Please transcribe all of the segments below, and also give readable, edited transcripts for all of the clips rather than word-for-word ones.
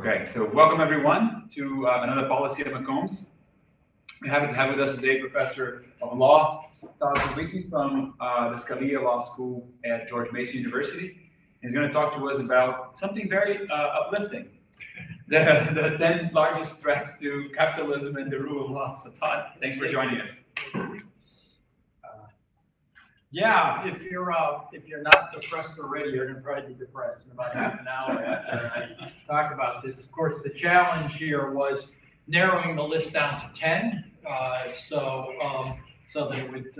Okay, so welcome everyone to another policy at McCombs. We're happy to have with us today Professor of Law, Todd Zywicki from the Scalia Law School at George Mason University. He's going to talk to us about something very uplifting, the 10 largest threats to capitalism and the rule of law. So Todd, thanks for joining us. Yeah, if you're not depressed already, you're going to probably be depressed in about half an hour after I talk about this. Of course, the challenge here was narrowing the list down to 10, so that it would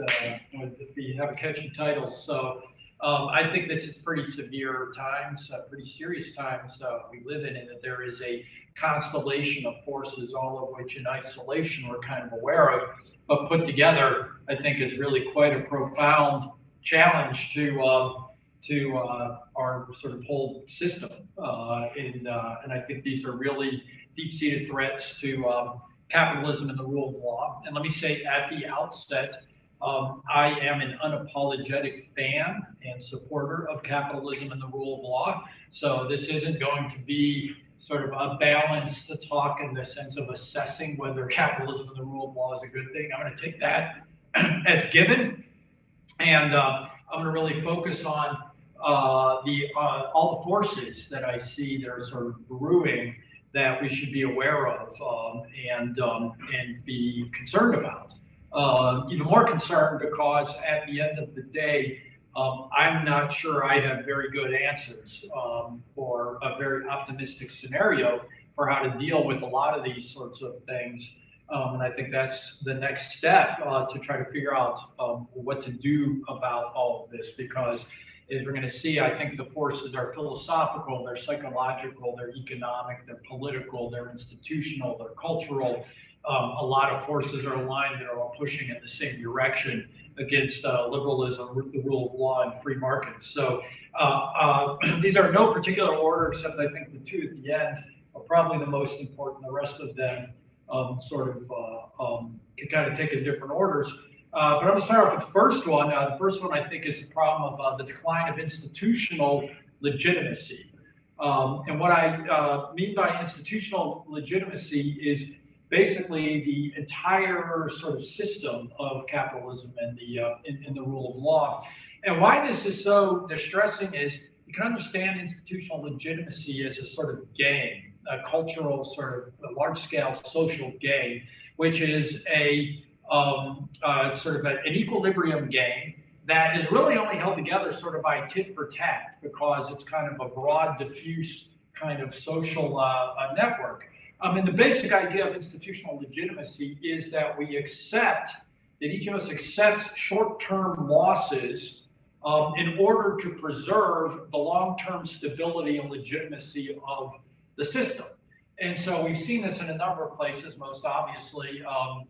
have a catchy title. So I think this is pretty severe times, pretty serious times we live in that there is a constellation of forces, all of which in isolation we're kind of aware of, but put together, I think, is really quite a profound challenge to our sort of whole system. And I think these are really deep-seated threats to capitalism and the rule of law. And let me say at the outset, I am an unapologetic fan and supporter of capitalism and the rule of law. So this isn't going to be sort of a balanced talk in the sense of assessing whether capitalism and the rule of law is a good thing. I'm going to take that as given, and I'm going to really focus on all the forces that I see that are sort of brewing that we should be aware of and be concerned about. Even more concerned because at the end of the day, I'm not sure I have very good answers for a very optimistic scenario for how to deal with a lot of these sorts of things. And I think that's the next step to try to figure out what to do about all of this, because as we're going to see, I think the forces are philosophical, they're psychological, they're economic, they're political, they're institutional, they're cultural. A lot of forces are aligned that are all pushing in the same direction against liberalism, the rule of law, and free markets. So these are no particular order, except I think the two at the end are probably the most important. The rest of them can kind of take in different orders. But I'm going to start off with the first one. The first one, I think, is the problem of the decline of institutional legitimacy. And what I mean by institutional legitimacy is basically the entire sort of system of capitalism and in the rule of law. And why this is so distressing is you can understand institutional legitimacy as a sort of game, a cultural sort of large-scale social game, which is a sort of an equilibrium game that is really only held together sort of by tit for tat, because it's kind of a broad, diffuse kind of social network. And the basic idea of institutional legitimacy is that we accept, that each of us accepts short-term losses in order to preserve the long-term stability and legitimacy of the system. And so we've seen this in a number of places, most obviously on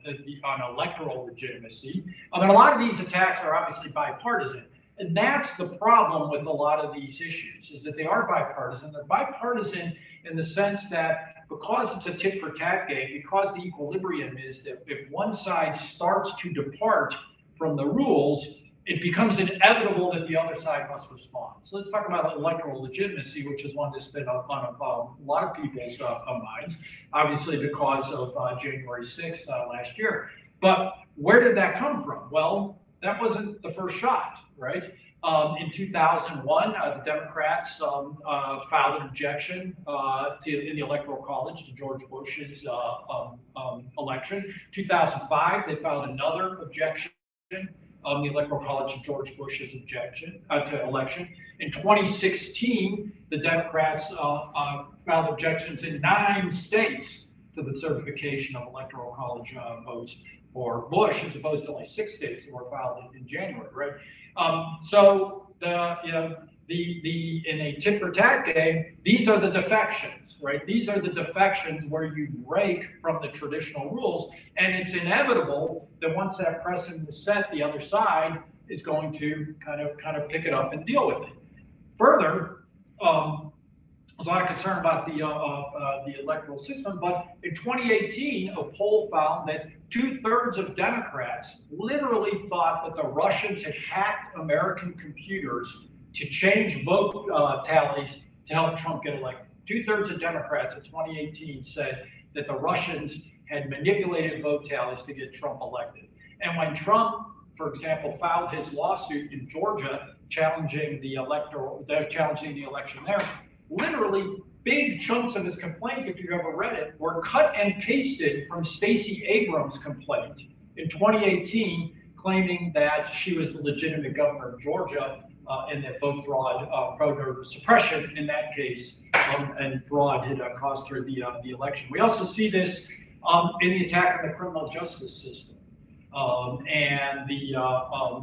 electoral legitimacy. And a lot of these attacks are obviously bipartisan. And that's the problem with a lot of these issues, is that they are bipartisan. They're bipartisan in the sense that because it's a tit for tat game, because the equilibrium is that if one side starts to depart from the rules, it becomes inevitable that the other side must respond. So let's talk about electoral legitimacy, which is one that's been on a lot of people's minds, obviously because of January 6th last year. But where did that come from? Well, that wasn't the first shot, right? In 2001, the Democrats filed an objection in the Electoral College to George Bush's election. 2005, they filed another objection the Electoral College to George Bush's election. In 2016, the Democrats filed objections in 9 states to the certification of Electoral College votes for Bush, as opposed to only 6 states that were filed in January, right? So in a tit for tat game, these are the defections, right? These are the defections where you break from the traditional rules, and it's inevitable that once that precedent is set, the other side is going to kind of pick it up and deal with it. Further, there's a lot of concern about the electoral system, but in 2018, a poll found that 2/3 of Democrats literally thought that the Russians had hacked American computers to change vote tallies to help Trump get elected. 2/3 of Democrats in 2018 said that the Russians had manipulated vote tallies to get Trump elected. And when Trump, for example, filed his lawsuit in Georgia challenging the election there, literally big chunks of his complaint, if you've ever read it, were cut and pasted from Stacey Abrams' complaint in 2018, claiming that she was the legitimate governor of Georgia and that vote fraud, voter suppression in that case, and fraud had cost her the election. We also see this in the attack on the criminal justice system. And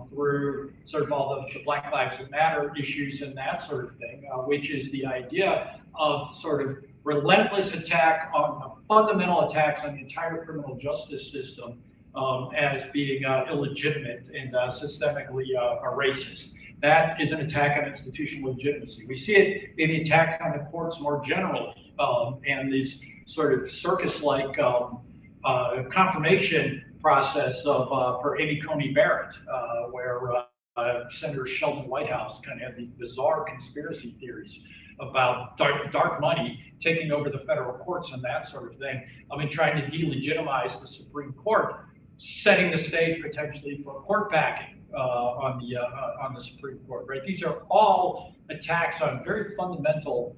through sort of all the Black Lives Matter issues and that sort of thing, which is the idea of sort of relentless attack on fundamental attacks on the entire criminal justice system as being illegitimate and systemically racist. That is an attack on institutional legitimacy. We see it in the attack on the courts more generally, and these sort of circus-like confirmation process for Amy Coney Barrett, where Senator Sheldon Whitehouse kind of had these bizarre conspiracy theories about dark money taking over the federal courts and that sort of thing. I mean, trying to delegitimize the Supreme Court, setting the stage potentially for court packing on the Supreme Court. Right? These are all attacks on very fundamental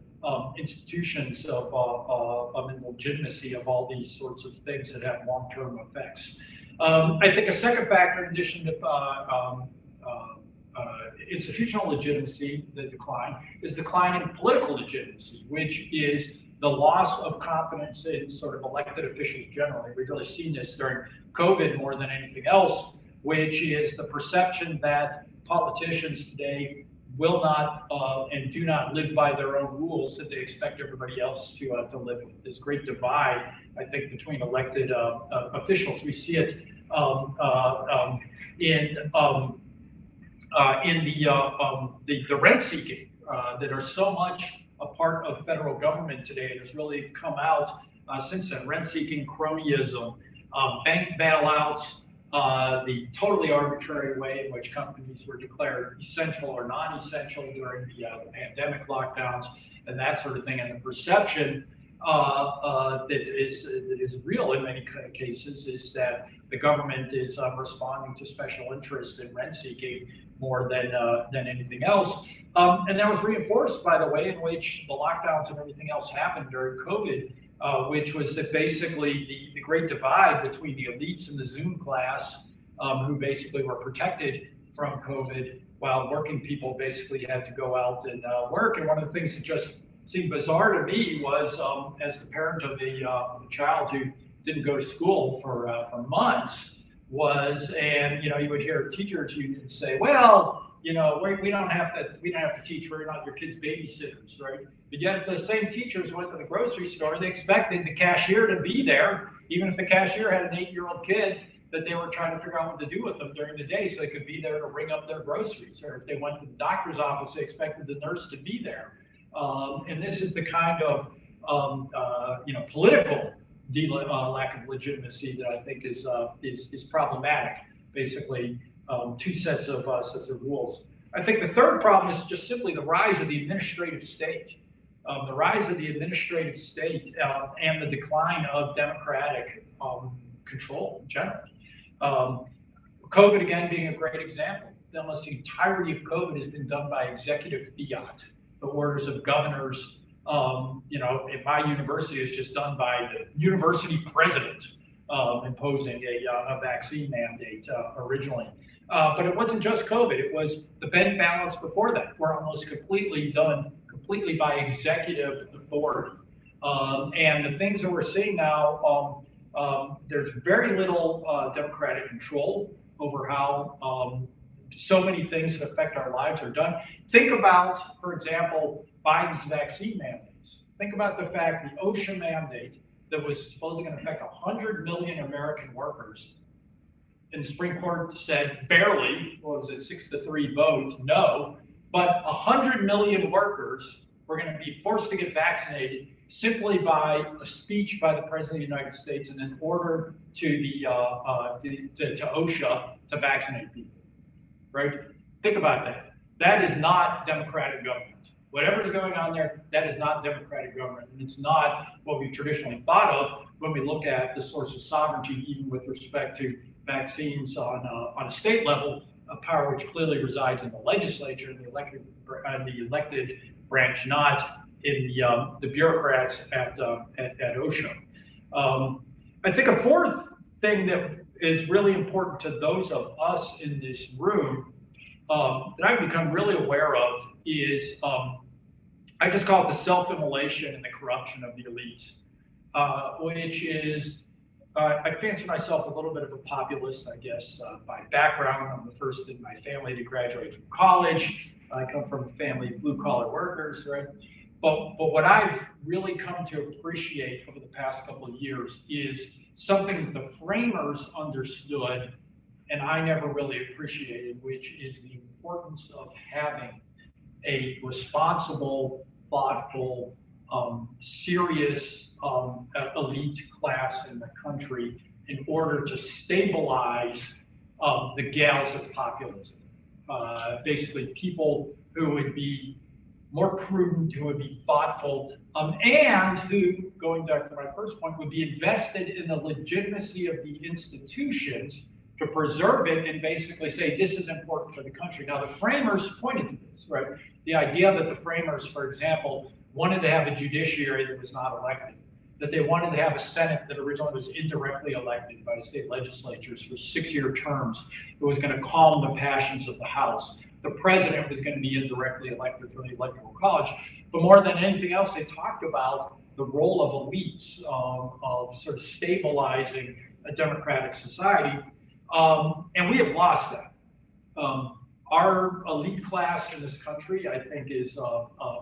institutions of legitimacy of all these sorts of things that have long-term effects. I think a second factor, in addition to institutional legitimacy, the decline, is decline in political legitimacy, which is the loss of confidence in sort of elected officials generally. We've really seen this during COVID more than anything else, which is the perception that politicians today will not and do not live by their own rules that they expect everybody else to live with. This great divide, I think, between elected officials. We see it in the rent seeking that are so much a part of federal government today. It has really come out since then. Rent seeking, cronyism, bank bailouts, the totally arbitrary way in which companies were declared essential or non-essential during the pandemic lockdowns and that sort of thing, and the perception that is real in many cases is that the government is responding to special interest in rent seeking more than anything else. And that was reinforced by the way in which the lockdowns and everything else happened during COVID, which was that basically the great divide between the elites and the Zoom class, who basically were protected from COVID, while working people basically had to go out and work. And one of the things that just seemed bizarre to me was, as the parent of a child who didn't go to school for months, and you would hear teachers unions say, well, we don't have to teach. We're not your kids' babysitters, right? But yet, if the same teachers went to the grocery store, they expected the cashier to be there, even if the cashier had an 8-year-old kid that they were trying to figure out what to do with them during the day, so they could be there to ring up their groceries. Or if they went to the doctor's office, they expected the nurse to be there. And this is the kind of political lack of legitimacy that I think is problematic. Basically, two sets of rules. I think the third problem is just simply the rise of the administrative state. The rise of the administrative state and the decline of democratic control generally. COVID, again, being a great example. Almost the entirety of COVID has been done by executive fiat. The orders of governors, at my university is just done by the university president imposing a vaccine mandate originally. But it wasn't just COVID, it was the bank balance before that, were almost completely done by executive authority. And the things that we're seeing now, there's very little democratic control over how so many things that affect our lives are done. Think about, for example, Biden's vaccine mandates. Think about the fact the OSHA mandate that was supposedly going to affect 100 million American workers. And the Supreme Court said barely, 6-3 vote, no, but 100 million workers were going to be forced to get vaccinated simply by a speech by the President of the United States and an order to to OSHA to vaccinate people, right? Think about that. That is not democratic government. Whatever's going on there, that is not democratic government. And it's not what we traditionally thought of when we look at the source of sovereignty, even with respect to vaccines on a state level, a power which clearly resides in the legislature and the elected branch, not in the bureaucrats at OSHA. I think a fourth thing that is really important to those of us in this room that I've become really aware of is, I just call it the self-immolation and the corruption of the elites, which is, I fancy myself a little bit of a populist, I guess, by background. I'm the first in my family to graduate from college. I come from a family of blue-collar workers, right? But what I've really come to appreciate over the past couple of years is something that the framers understood and I never really appreciated, which is the importance of having a responsible, thoughtful, serious elite class in the country in order to stabilize the gales of populism. Basically, people who would be more prudent, who would be thoughtful, and who, going back to my first point, would be invested in the legitimacy of the institutions to preserve it and basically say, this is important for the country. Now, the framers pointed to this, right? The idea that the framers, for example, wanted to have a judiciary that was not elected, that they wanted to have a Senate that originally was indirectly elected by state legislatures for 6-year terms, that was going to calm the passions of the House. The president was going to be indirectly elected from the Electoral College. But more than anything else, they talked about the role of elites, of sort of stabilizing a democratic society. And we have lost that. Our elite class in this country, I think, is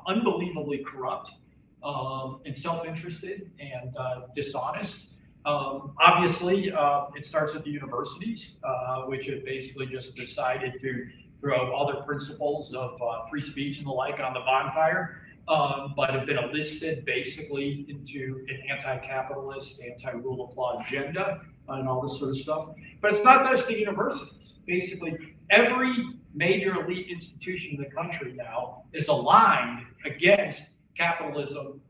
unbelievably corrupt and self-interested and dishonest. Obviously, it starts at the universities, which have basically just decided to throw all their principles of free speech and the like on the bonfire, but have been enlisted basically into an anti-capitalist, anti-rule of law agenda and all this sort of stuff. But it's not just the universities. Basically, every major elite institution in the country now is aligned against capitalism,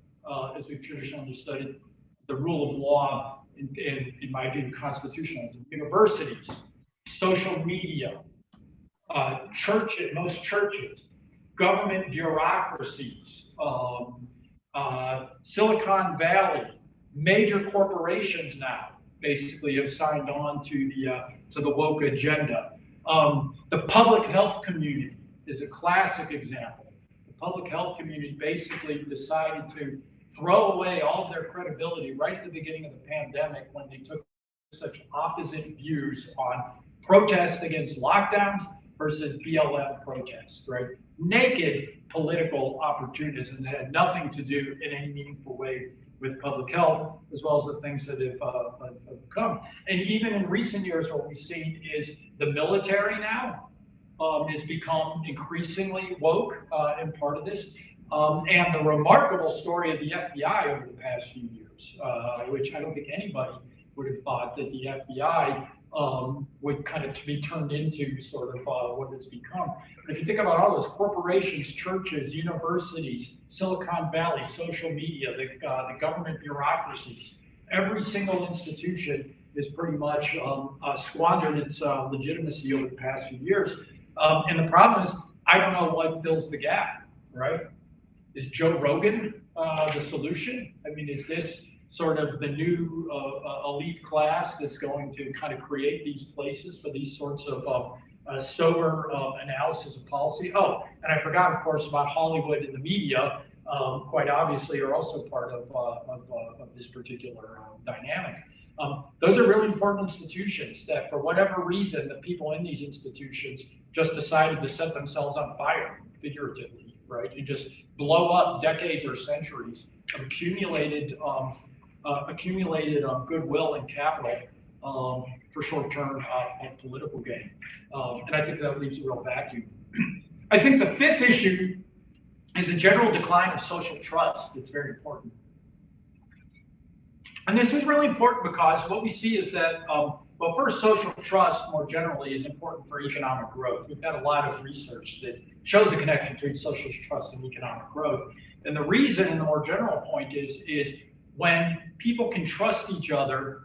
as we've traditionally understood it, the rule of law, in my view, constitutionalism. Universities, social media, most churches, government bureaucracies, Silicon Valley, major corporations now basically have signed on to the woke agenda. The public health community is a classic example. The public health community basically decided to throw away all of their credibility right at the beginning of the pandemic when they took such opposite views on protests against lockdowns versus BLM protests, right? Naked political opportunism that had nothing to do in any meaningful way with public health, as well as the things that have come. And even in recent years, what we've seen is the military now has become increasingly woke in part of this. And the remarkable story of the FBI over the past few years, which I don't think anybody would have thought that the FBI would kind of be turned into sort of what it's become. But if you think about all those corporations, churches, universities, Silicon Valley, social media, the government bureaucracies, every single institution is pretty much squandered its legitimacy over the past few years. And the problem is, I don't know what fills the gap, right? Is Joe Rogan the solution? I mean, is this sort of the new elite class that's going to kind of create these places for these sorts of sober analysis of policy? Oh, and I forgot, of course, about Hollywood and the media, quite obviously, are also part of this particular dynamic. Those are really important institutions that, for whatever reason, the people in these institutions just decided to set themselves on fire, figuratively, right? You just blow up decades or centuries of accumulated goodwill and capital for short-term political gain. And I think that leaves a real vacuum. I think the fifth issue is a general decline of social trust. It's very important. And this is really important because what we see is that Well, first, social trust more generally is important for economic growth. We've got a lot of research that shows a connection between social trust and economic growth. And the reason, and the more general point is when people can trust each other,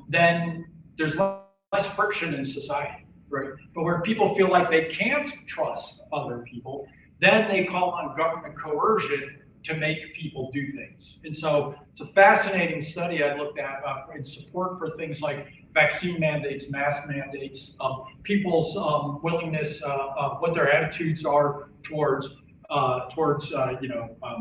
then there's less friction in society, right? But where people feel like they can't trust other people, then they call on government coercion to make people do things. And so it's a fascinating study I looked at in support for things like vaccine mandates, mask mandates, people's willingness, what their attitudes are towards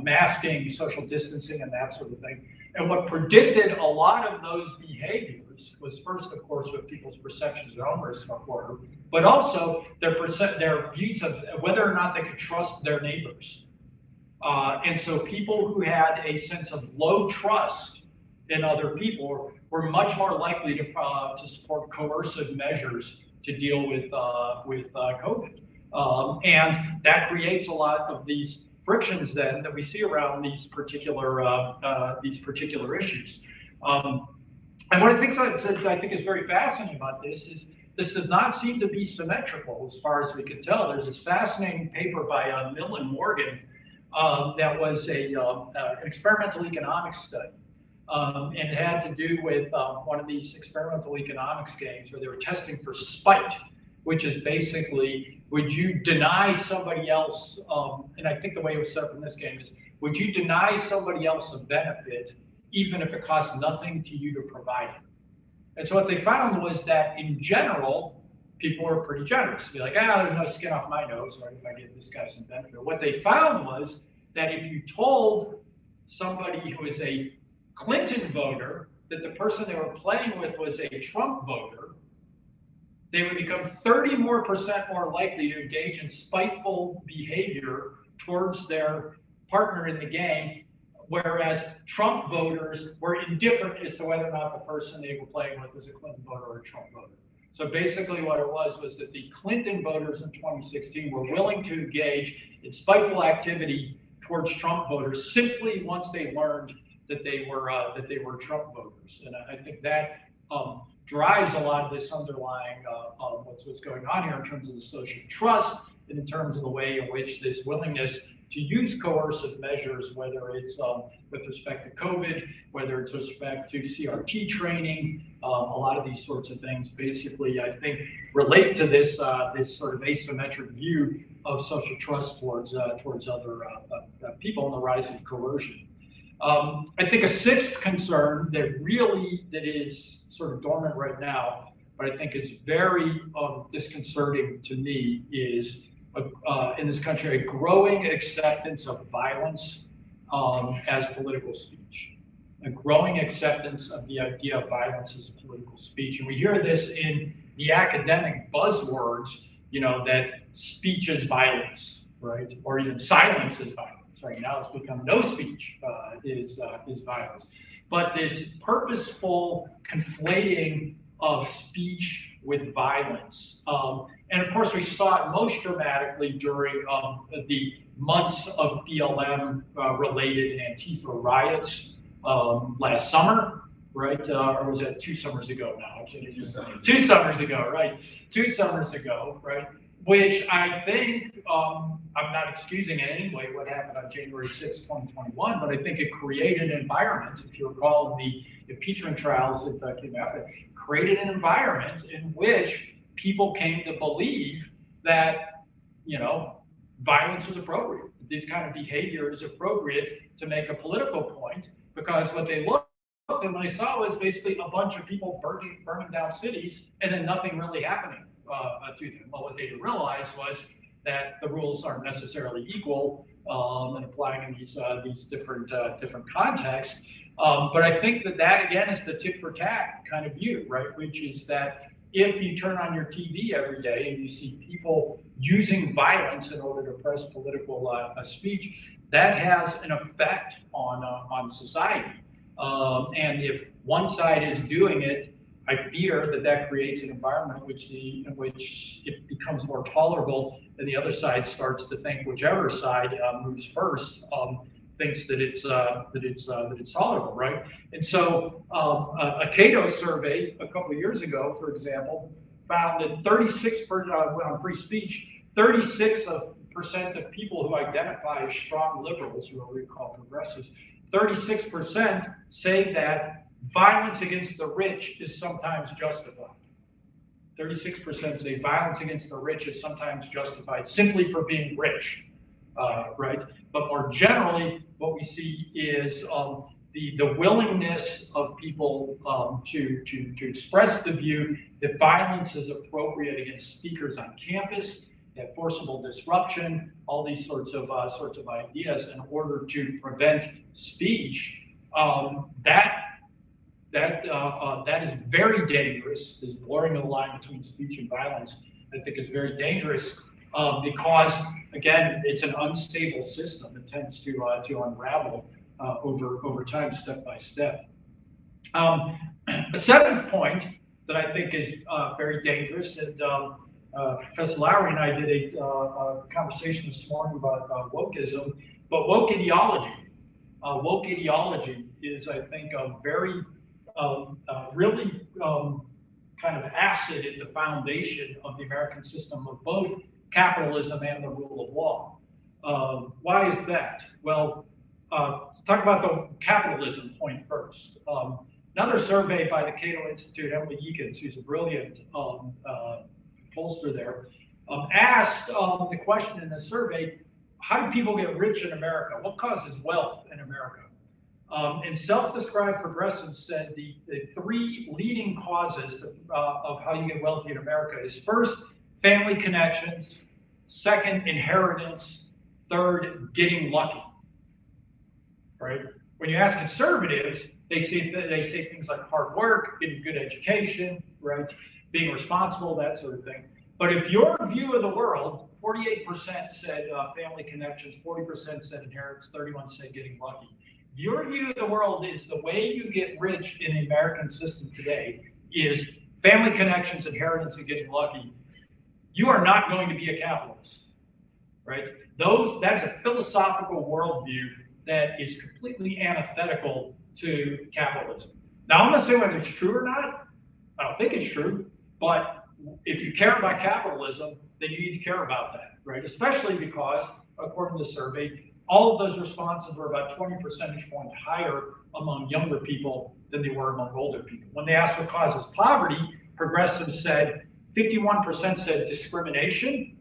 masking, social distancing, and that sort of thing. And what predicted a lot of those behaviors was first, of course, with people's perceptions of their own risk of order, but also their views of whether or not they could trust their neighbors. And so people who had a sense of low trust in other people were much more likely to support coercive measures to deal with COVID. And that creates a lot of these frictions then that we see around these particular issues. And one of the things I think is very fascinating about this is this does not seem to be symmetrical as far as we can tell. There's this fascinating paper by Mill and Morgan that was an experimental economics study. And it had to do with one of these experimental economics games where they were testing for spite, which is basically, would you deny somebody else, and I think the way it was set up in this game is, would you deny somebody else a benefit even if it costs nothing to you to provide it? And so what they found was that in general, people were pretty generous. Be like, there's no skin off my nose, right, if I give this guy some benefit. What they found was that if you told somebody who is a Clinton voter that the person they were playing with was a Trump voter, they would become 30% more likely to engage in spiteful behavior towards their partner in the game, whereas Trump voters were indifferent as to whether or not the person they were playing with was a Clinton voter or a Trump voter. So basically what it was that the Clinton voters in 2016 were willing to engage in spiteful activity towards Trump voters simply once they learned that they were Trump voters. And I think that drives a lot of this underlying what's going on here in terms of the social trust and in terms of the way in which this willingness to use coercive measures, whether it's with respect to COVID, whether it's with respect to CRT training, a lot of these sorts of things, basically, I think, relate to this this sort of asymmetric view of social trust towards other people and the rise of coercion. I think a sixth concern that is sort of dormant right now, but I think is very disconcerting to me is in this country a growing acceptance of violence as political speech, a growing acceptance of the idea of violence as political speech. And we hear this in the academic buzzwords, that speech is violence, right? Or even silence is violence. Right now it's become no speech is violence. But this purposeful conflating of speech with violence. And of course, we saw it most dramatically during the months of BLM-related Antifa riots last summer, right? Or was that 2 summers ago now? 2 summers ago, right? 2 summers ago, right? Which I think, I'm not excusing in any way what happened on January 6, 2021, but I think it created an environment, if you recall, in the impeachment trials that came after, created an environment in which people came to believe that, violence was appropriate. This kind of behavior is appropriate to make a political point, because what they looked and what they saw was basically a bunch of people burning down cities and then nothing really happening to them. Well, what they didn't realize was that the rules aren't necessarily equal and applying in these different contexts. But I think that again is the tit for tat kind of view, right? Which is that if you turn on your TV every day and you see people using violence in order to press political speech, that has an effect on society. And if one side is doing it, I fear that creates an environment in which it becomes more tolerable, and the other side starts to think whichever side moves first thinks that it's tolerable, right? And so a Cato survey a couple of years ago, for example, found that 36% on free speech, 36% of people who identify as strong liberals, who we call progressives, 36% say that violence against the rich is sometimes justified. 36% say violence against the rich is sometimes justified simply for being rich, right? But more generally, what we see is the willingness of people to express the view that violence is appropriate against speakers on campus, that forcible disruption, all these sorts of ideas in order to prevent speech. That is very dangerous. This blurring of the line between speech and violence, I think, is very dangerous because, again, it's an unstable system. It tends to unravel over time, step by step. A seventh point that I think is very dangerous, and Professor Lowry and I did a conversation this morning about wokeism, but woke ideology. Woke ideology is, I think, a very really kind of acid at the foundation of the American system of both capitalism and the rule of law. Why is that? Well, talk about the capitalism point first. Another survey by the Cato Institute, Emily Eakins, who's a brilliant pollster there, asked the question in the survey, how do people get rich in America? What causes wealth in America? And self-described progressives said the three leading causes of how you get wealthy in America is first, family connections, second, inheritance, third, getting lucky, right? When you ask conservatives, they say things like hard work, getting good education, right? Being responsible, that sort of thing. But if your view of the world, 48% said family connections, 40% said inheritance, 31% said getting lucky. If your view of the world is the way you get rich in the American system today is family connections, inheritance, and getting lucky, you are not going to be a capitalist, right? That's a philosophical worldview that is completely antithetical to capitalism. Now, I'm not saying whether it's true or not. I don't think it's true, but if you care about capitalism, then you need to care about that, right? Especially because, according to the survey, all of those responses were about 20 percentage points higher among younger people than they were among older people. When they asked what causes poverty, progressives said 51% said discrimination,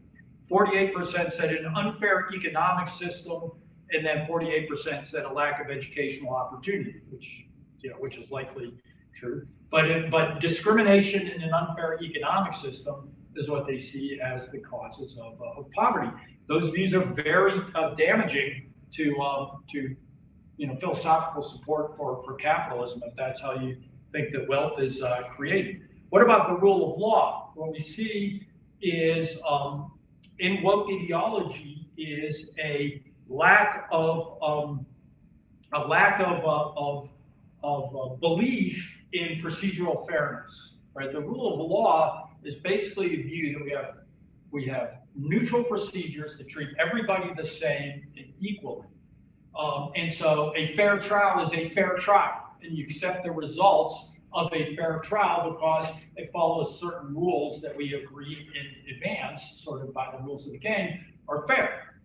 48% said an unfair economic system, and then 48% said a lack of educational opportunity, which is likely true. But discrimination in an unfair economic system is what they see as the causes of poverty. Those views are very damaging to philosophical support for capitalism, if that's how you think that wealth is created. What about the rule of law? What we see is in woke ideology is a lack of belief in procedural fairness, right? The rule of law is basically a view that we have neutral procedures that treat everybody the same and equally. And so a fair trial is a fair trial, and you accept the results of a fair trial because it follows certain rules that we agree in advance, sort of by the rules of the game, are fair.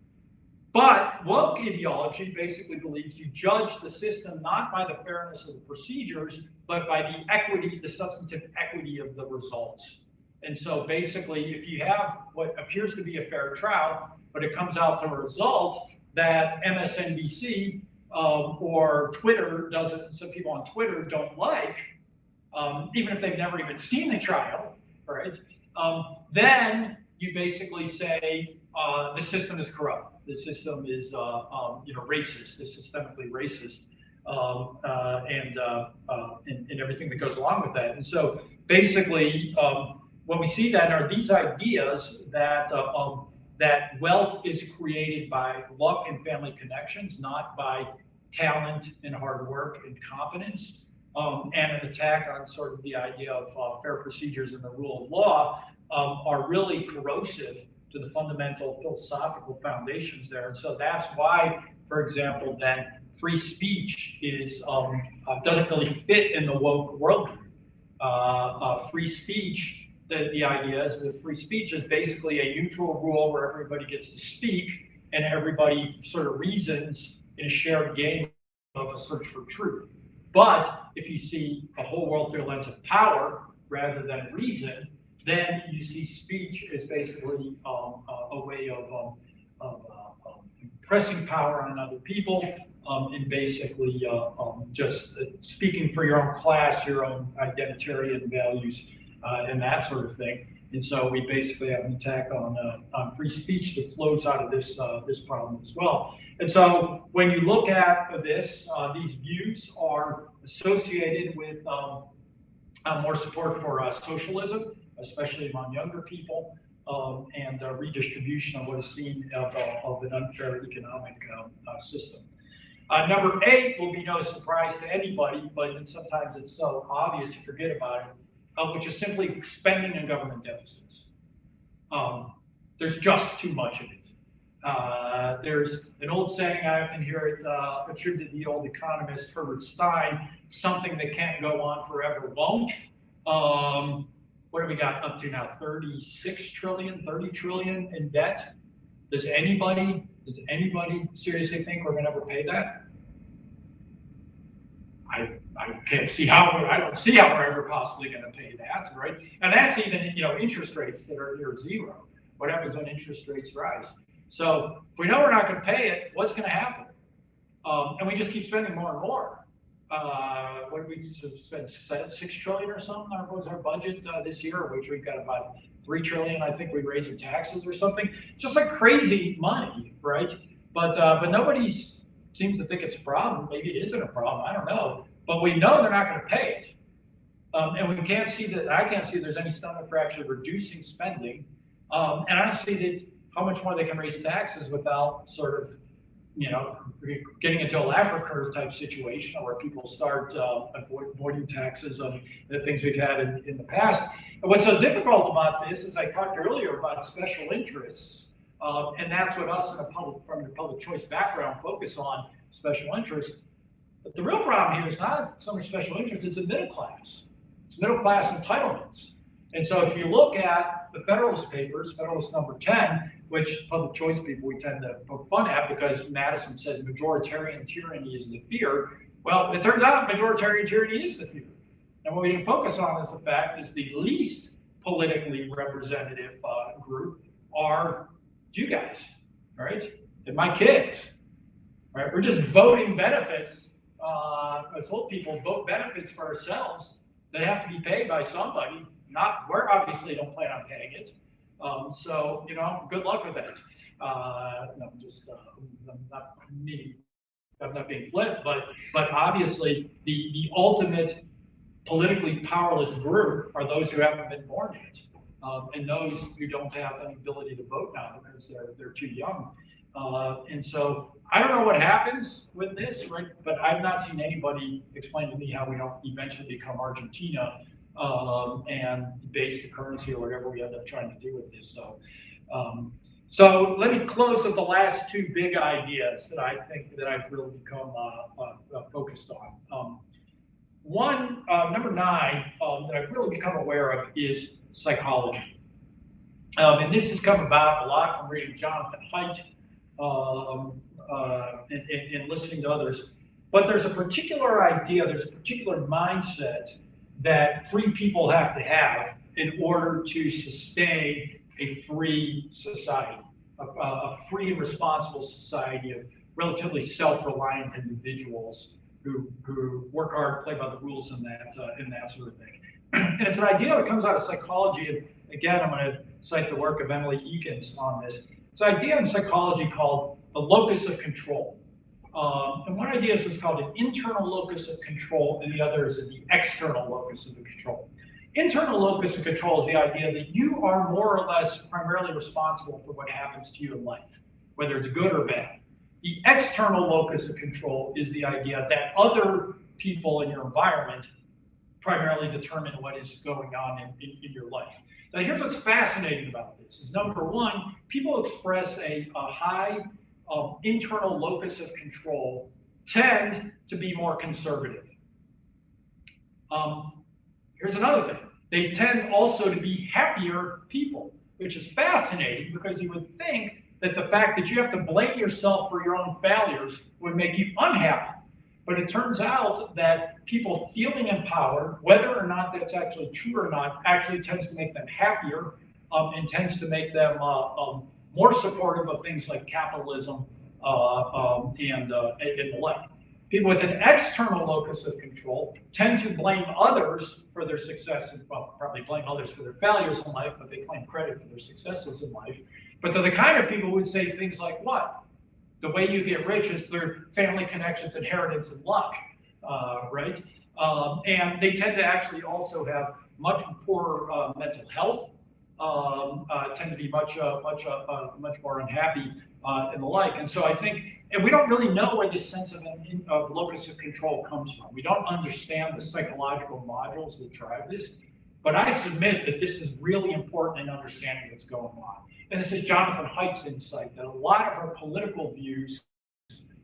But woke ideology basically believes you judge the system not by the fairness of the procedures, but by the equity, the substantive equity of the results. And so basically, if you have what appears to be a fair trial, but it comes out to a result that MSNBC or Twitter doesn't, some people on Twitter don't like, even if they've never even seen the trial, right? Then you basically say the system is corrupt. The system is racist, is systemically racist, and everything that goes along with that. And so basically, when we see that are these ideas that that wealth is created by luck and family connections, not by talent and hard work and competence, and an attack on sort of the idea of fair procedures and the rule of law are really corrosive to the fundamental philosophical foundations there. And so that's why for example, that free speech is doesn't really fit in the woke worldview. Free speech, the idea is that free speech is basically a neutral rule where everybody gets to speak and everybody sort of reasons in a shared game of a search for truth. But if you see the whole world through a lens of power rather than reason, then you see speech as basically a way of impressing power on other people, and basically just speaking for your own class, your own identitarian values, and that sort of thing. And so we basically have an attack on free speech that flows out of this this problem as well. And so when you look at this, these views are associated with more support for socialism, especially among younger people, and redistribution of what is seen of an unfair economic system. Number 8 will be no surprise to anybody, but sometimes it's so obvious you forget about it, which is simply spending and government deficits. There's just too much of it. There's an old saying, I often hear it attributed to the old economist Herbert Stein, something that can't go on forever won't. What have we got up to now? 36 trillion, 30 trillion in debt. Does anybody seriously think we're going to ever pay that? I can't see how, I don't see how we're ever possibly going to pay that, right? And that's even, interest rates that are near zero. What happens when interest rates rise? So if we know we're not going to pay it, what's going to happen? And we just keep spending more and more. What did we spend, 6 trillion or something? Was our budget this year, which we've got about 3 trillion. I think we raised in taxes or something. It's just like crazy money, right? But nobody seems to think it's a problem. Maybe it isn't a problem. I don't know. But we know they're not going to pay it, and we can't see that. I can't see there's any stomach for actually reducing spending, and I don't see that how much more they can raise taxes without sort of, getting into a Laffer curve type situation where people start avoiding taxes on the things we've had in the past. And what's so difficult about this is I talked earlier about special interests, and that's what us from the public choice background focus on, special interests. But the real problem here is not so much special interest, it's a middle class. It's middle class entitlements. And so if you look at the Federalist Papers, Federalist number 10, which public choice people we tend to poke fun at because Madison says majoritarian tyranny is the fear. Well, it turns out majoritarian tyranny is the fear. And what we can focus on is the fact is the least politically representative group are you guys, right? And my kids, right? We're just voting benefits. As old people vote benefits for ourselves that have to be paid by somebody. We're obviously don't plan on paying it. So, good luck with that. No, I'm not being flip, but obviously the ultimate politically powerless group are those who haven't been born yet, and those who don't have an ability to vote now because they're too young. And so I don't know what happens with this, right? But I've not seen anybody explain to me how we don't eventually become Argentina and debase the currency or whatever we end up trying to do with this. So let me close with the last 2 big ideas that I think that I've really become focused on. One, number 9, that I've really become aware of is psychology. And this has come about a lot from reading Jonathan Haidt and listening to others. But there's a particular idea, there's a particular mindset that free people have to have in order to sustain a free society, a free and responsible society of relatively self-reliant individuals who work hard, play by the rules, and that sort of thing. And it's an idea that comes out of psychology. And again, I'm going to cite the work of Emily Ekins on this. It's an idea in psychology called the locus of control. And one idea is what's called an internal locus of control, and the other is the external locus of control. Internal locus of control is the idea that you are more or less primarily responsible for what happens to you in life, whether it's good or bad. The external locus of control is the idea that other people in your environment primarily determine what is going on in your life. Now, here's what's fascinating about this is number 1, people express a high internal locus of control tend to be more conservative. Here's another thing. They tend also to be happier people, which is fascinating because you would think that the fact that you have to blame yourself for your own failures would make you unhappy. But it turns out that people feeling empowered, whether or not that's actually true or not, actually tends to make them happier and tends to make them more supportive of things like capitalism and the like. People with an external locus of control tend to blame others for their success, and well, probably blame others for their failures in life, but they claim credit for their successes in life. But they're the kind of people who would say things like, what? The way you get rich is through family connections, inheritance, and luck, right? And they tend to actually also have much poorer mental health, tend to be much more unhappy and the like. And so I think, and we don't really know where this sense of locus of control comes from. We don't understand the psychological modules that drive this, but I submit that this is really important in understanding what's going on. And this is Jonathan Haidt's insight that a lot of our political views,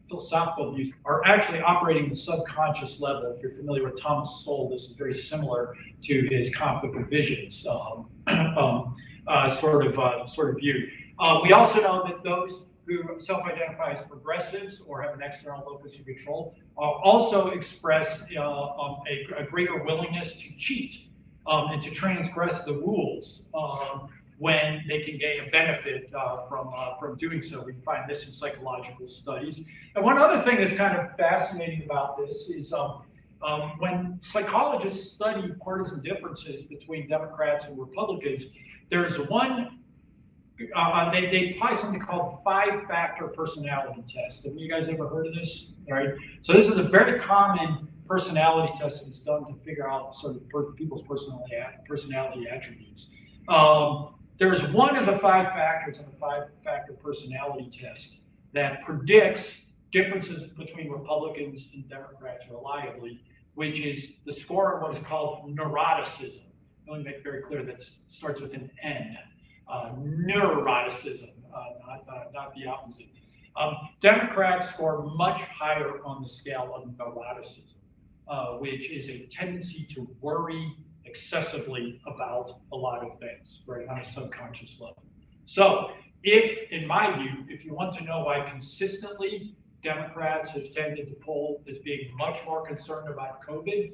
philosophical views, are actually operating at the subconscious level. If you're familiar with Thomas Sowell, this is very similar to his conflict of visions sort of view. We also know that those who self-identify as progressives or have an external locus of control also express a greater willingness to cheat and to transgress the rules when they can gain a benefit from doing so. We find this in psychological studies. And one other thing that's kind of fascinating about this is when psychologists study partisan differences between Democrats and Republicans, there's one, they apply something called 5-factor personality test. Have you guys ever heard of this? All right. So this is a very common personality test that's done to figure out sort of people's personality attributes. There's one of the 5 factors in the 5-factor personality test that predicts differences between Republicans and Democrats reliably, which is the score of what is called neuroticism. Let me make very clear that starts with an N. Neuroticism, not the opposite. Democrats score much higher on the scale of neuroticism, which is a tendency to worry excessively about a lot of things, right, on a subconscious level. So if, in my view, if you want to know why consistently Democrats have tended to poll as being much more concerned about COVID,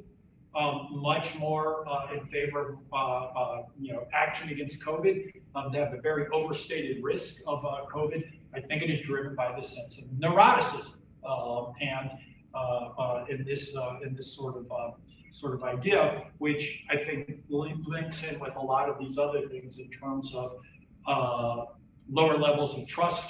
much more in favor of action against COVID, they have a very overstated risk of COVID. I think it is driven by this sense of neuroticism and in this sort of idea, which I think links in with a lot of these other things in terms of lower levels of trust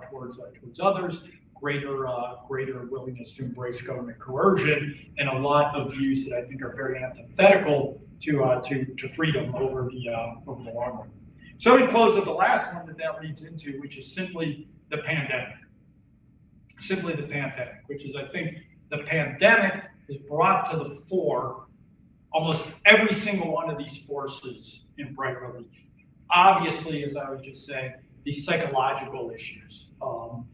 towards others, greater willingness to embrace government coercion, and a lot of views that I think are very antithetical to freedom over the long run. So we close with the last one that leads into, which is simply the pandemic. Simply the pandemic, which is, I think, the pandemic has brought to the fore almost every single one of these forces in bright relief. Obviously, as I was just saying, these psychological issues of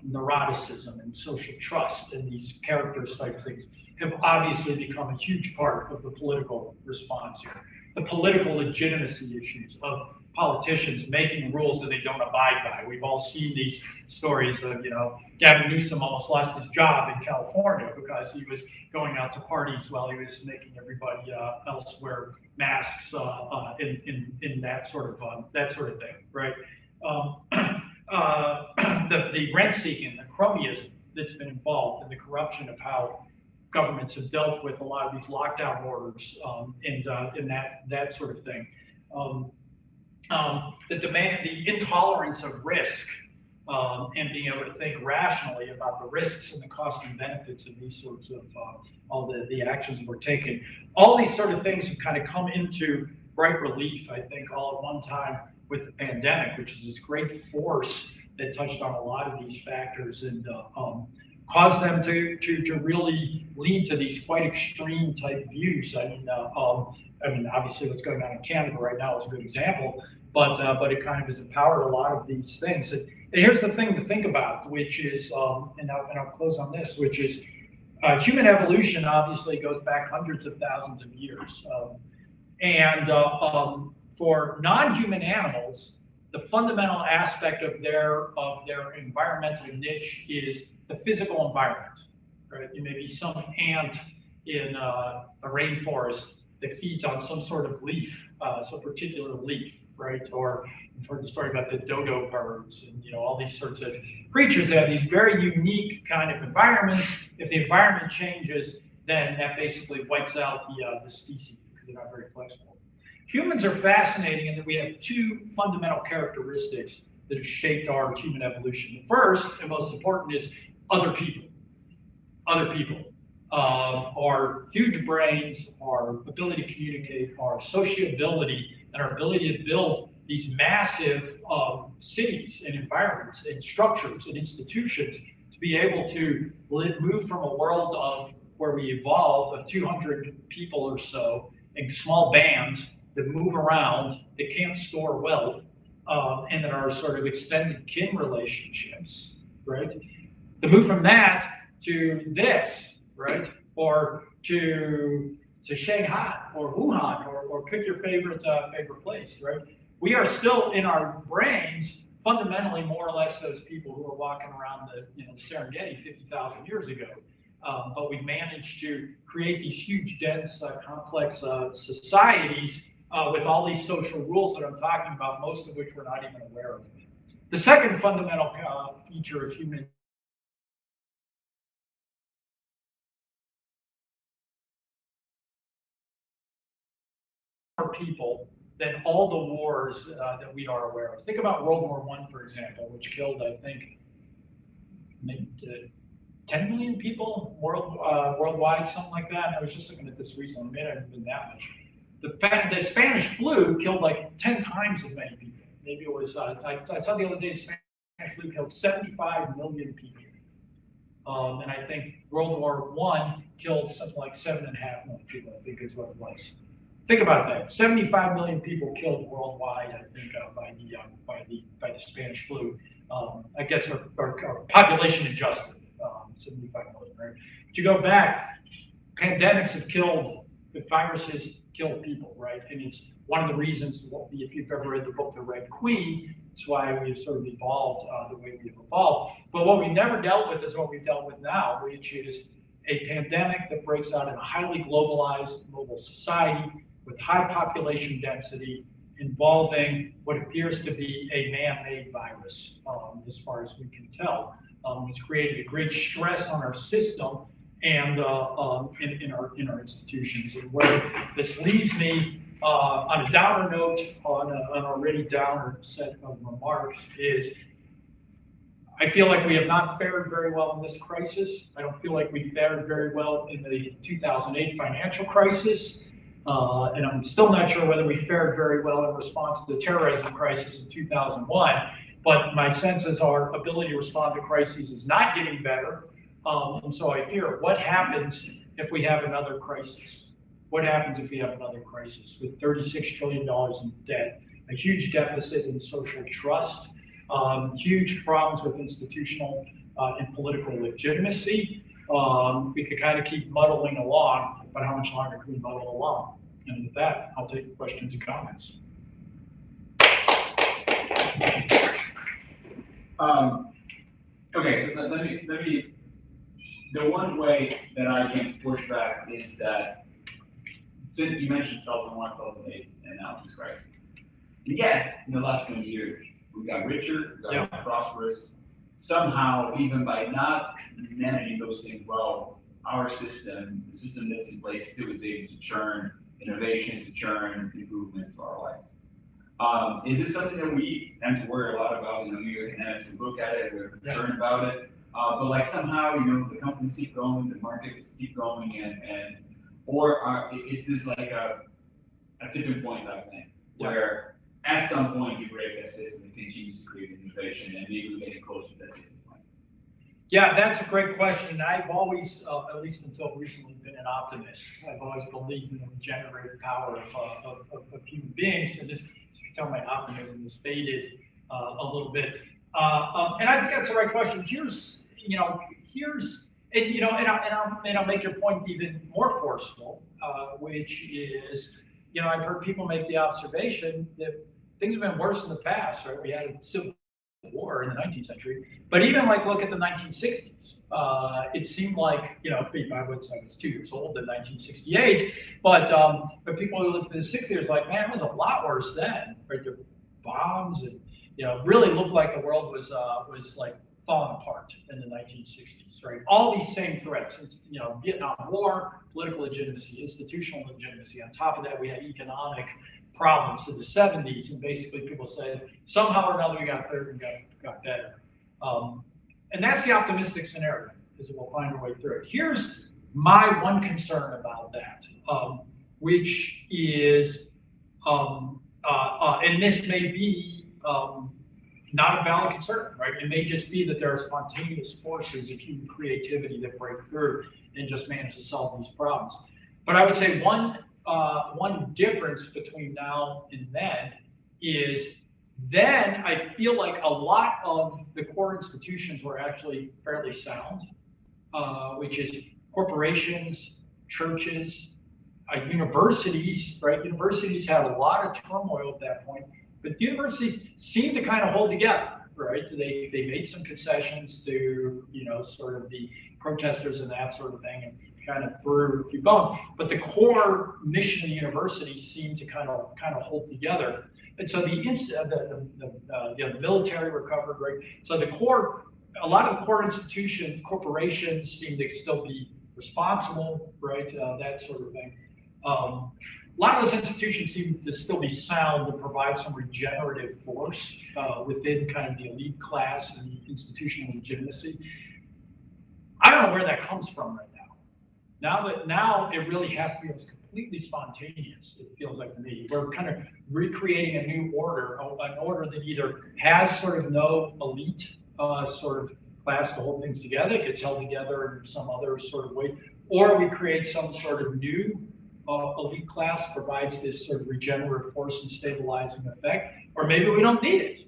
neuroticism and social trust and these characters type things have obviously become a huge part of the political response here. The political legitimacy issues of politicians making rules that they don't abide by. We've all seen these stories of, Gavin Newsom almost lost his job in California because he was going out to parties while he was making everybody else wear masks in that sort of thing, right? The rent seeking, the cronyism that's been involved, and the corruption of how governments have dealt with a lot of these lockdown orders and that sort of thing. The intolerance of risk and being able to think rationally about the risks and the costs and benefits of these sorts of all the actions we're taking. All these sort of things have kind of come into bright relief, I think, all at one time with the pandemic, which is this great force that touched on a lot of these factors and caused them to really lead to these quite extreme type views. I mean, obviously what's going on in Canada right now is a good example, but it kind of has empowered a lot of these things. And here's the thing to think about, which is, and I'll close on this, which is human evolution obviously goes back hundreds of thousands of years. For non-human animals, the fundamental aspect of their environmental niche is the physical environment. Right? You may be some ant in a rainforest that feeds on some sort of leaf, some particular leaf, right? Or you've heard the story about the dodo birds and all these sorts of creatures that have these very unique kind of environments. If the environment changes, then that basically wipes out the species because they're not very flexible. Humans are fascinating in that we have two fundamental characteristics that have shaped our human evolution. The first and most important is other people. Other people. Our huge brains, our ability to communicate, our sociability, and our ability to build these massive cities and environments and structures and institutions to be able to move from a world of where we evolved of 200 people or so in small bands that move around, that can't store wealth, and that are sort of extended kin relationships, right? To move from that to this, right? Or to Shanghai or Wuhan or pick your favorite place, right? We are still in our brains fundamentally more or less those people who are walking around the Serengeti 50,000 years ago. But we've managed to create these huge, dense, complex societies with all these social rules that I'm talking about, most of which we're not even aware of. The second fundamental feature of human people than all the wars that we are aware of. Think about World War I, for example, which killed, I think, maybe 10 million people worldwide, something like that. I was just looking at this recently. It may not have been that much. The Spanish flu killed like 10 times as many people. Maybe it was, I saw the other day, the Spanish flu killed 75 million people. And I think World War I killed something like 7.5 million people, I think is what it was. Think about that. 75 million people killed worldwide, I think, by the Spanish flu. I guess our population adjusted, 75 million, right? But you go back, pandemics have killed, viruses kill people, right? And it's one of the reasons, if you've ever read the book, The Red Queen, it's why we've sort of evolved the way we've evolved. But what we've never dealt with is what we've dealt with now, which is a pandemic that breaks out in a highly globalized global society with high population density involving what appears to be a man-made virus, as far as we can tell. It's created a great stress on our system and in our institutions. And where this leaves me on a downer note, on an already downer set of remarks, is I feel like we have not fared very well in this crisis. I don't feel like we fared very well in the 2008 financial crisis. And I'm still not sure whether we fared very well in response to the terrorism crisis in 2001. But my sense is our ability to respond to crises is not getting better. And so I fear, what happens if we have another crisis? What happens if we have another crisis with $36 trillion in debt, a huge deficit in social trust, huge problems with institutional and political legitimacy? We could kind of keep muddling along, but how much longer can we muddle along? And with that, I'll take questions and comments. Okay, so let me, the one way that I can push back is that, since you mentioned 2001, 2008, and now this crisis, yet in the last 20 years, we got richer, we got more prosperous. Somehow, even by not managing those things well, our system, the system that's in place, still is able to churn innovation, to churn improvements to our lives. Is it something that we tend to worry a lot about? You know, you can look at it, we're concerned about it, but like somehow, you know, the companies keep going, the markets keep going, or is this like a tipping point type thing, where at some point you break that system and continues to create innovation, and maybe we get closer to that tipping point? Yeah, that's a great question. I've always, at least until recently, been an optimist. I've always believed in the generative power of human beings. And this can tell my optimism has faded a little bit. And I think that's the right question. I'll make your point even more forceful, which is, I've heard people make the observation that things have been worse in the past, right? We had a civil war in the 19th century, but even like look at the 1960s. It seemed like, I would say I was 2 years old in 1968, but people who lived through the 60s was like, man, it was a lot worse then, right? The bombs and really looked like the world was like falling apart in the 1960s, right? All these same threats, Vietnam War, political legitimacy, institutional legitimacy. On top of that, we had economic problems in the 70s, and basically people said somehow or another we got through and got better. And that's the optimistic scenario, is that we'll find our way through it. Here's my one concern about that, which is, and this may be not a valid concern, right? It may just be that there are spontaneous forces of human creativity that break through and just manage to solve these problems. But I would say one difference between now and then is then I feel like a lot of the core institutions were actually fairly sound, which is corporations, churches, universities, right? Universities had a lot of turmoil at that point, but universities seemed to kind of hold together, right? So they made some concessions to, sort of the protesters and that sort of thing, and kind of threw a few bones. But the core mission of the university seemed to kind of hold together. And so the military recovered, right? So a lot of the core institutions, corporations seem to still be responsible, right? That sort of thing. A lot of those institutions seem to still be sound to provide some regenerative force within kind of the elite class and institutional legitimacy. I don't know where that comes from right now. Now it really has to be completely spontaneous, it feels like to me. We're kind of recreating a new order, an order that either has sort of no elite sort of class to hold things together, it gets held together in some other sort of way, or we create some sort of new elite class provides this sort of regenerative force and stabilizing effect, or maybe we don't need it,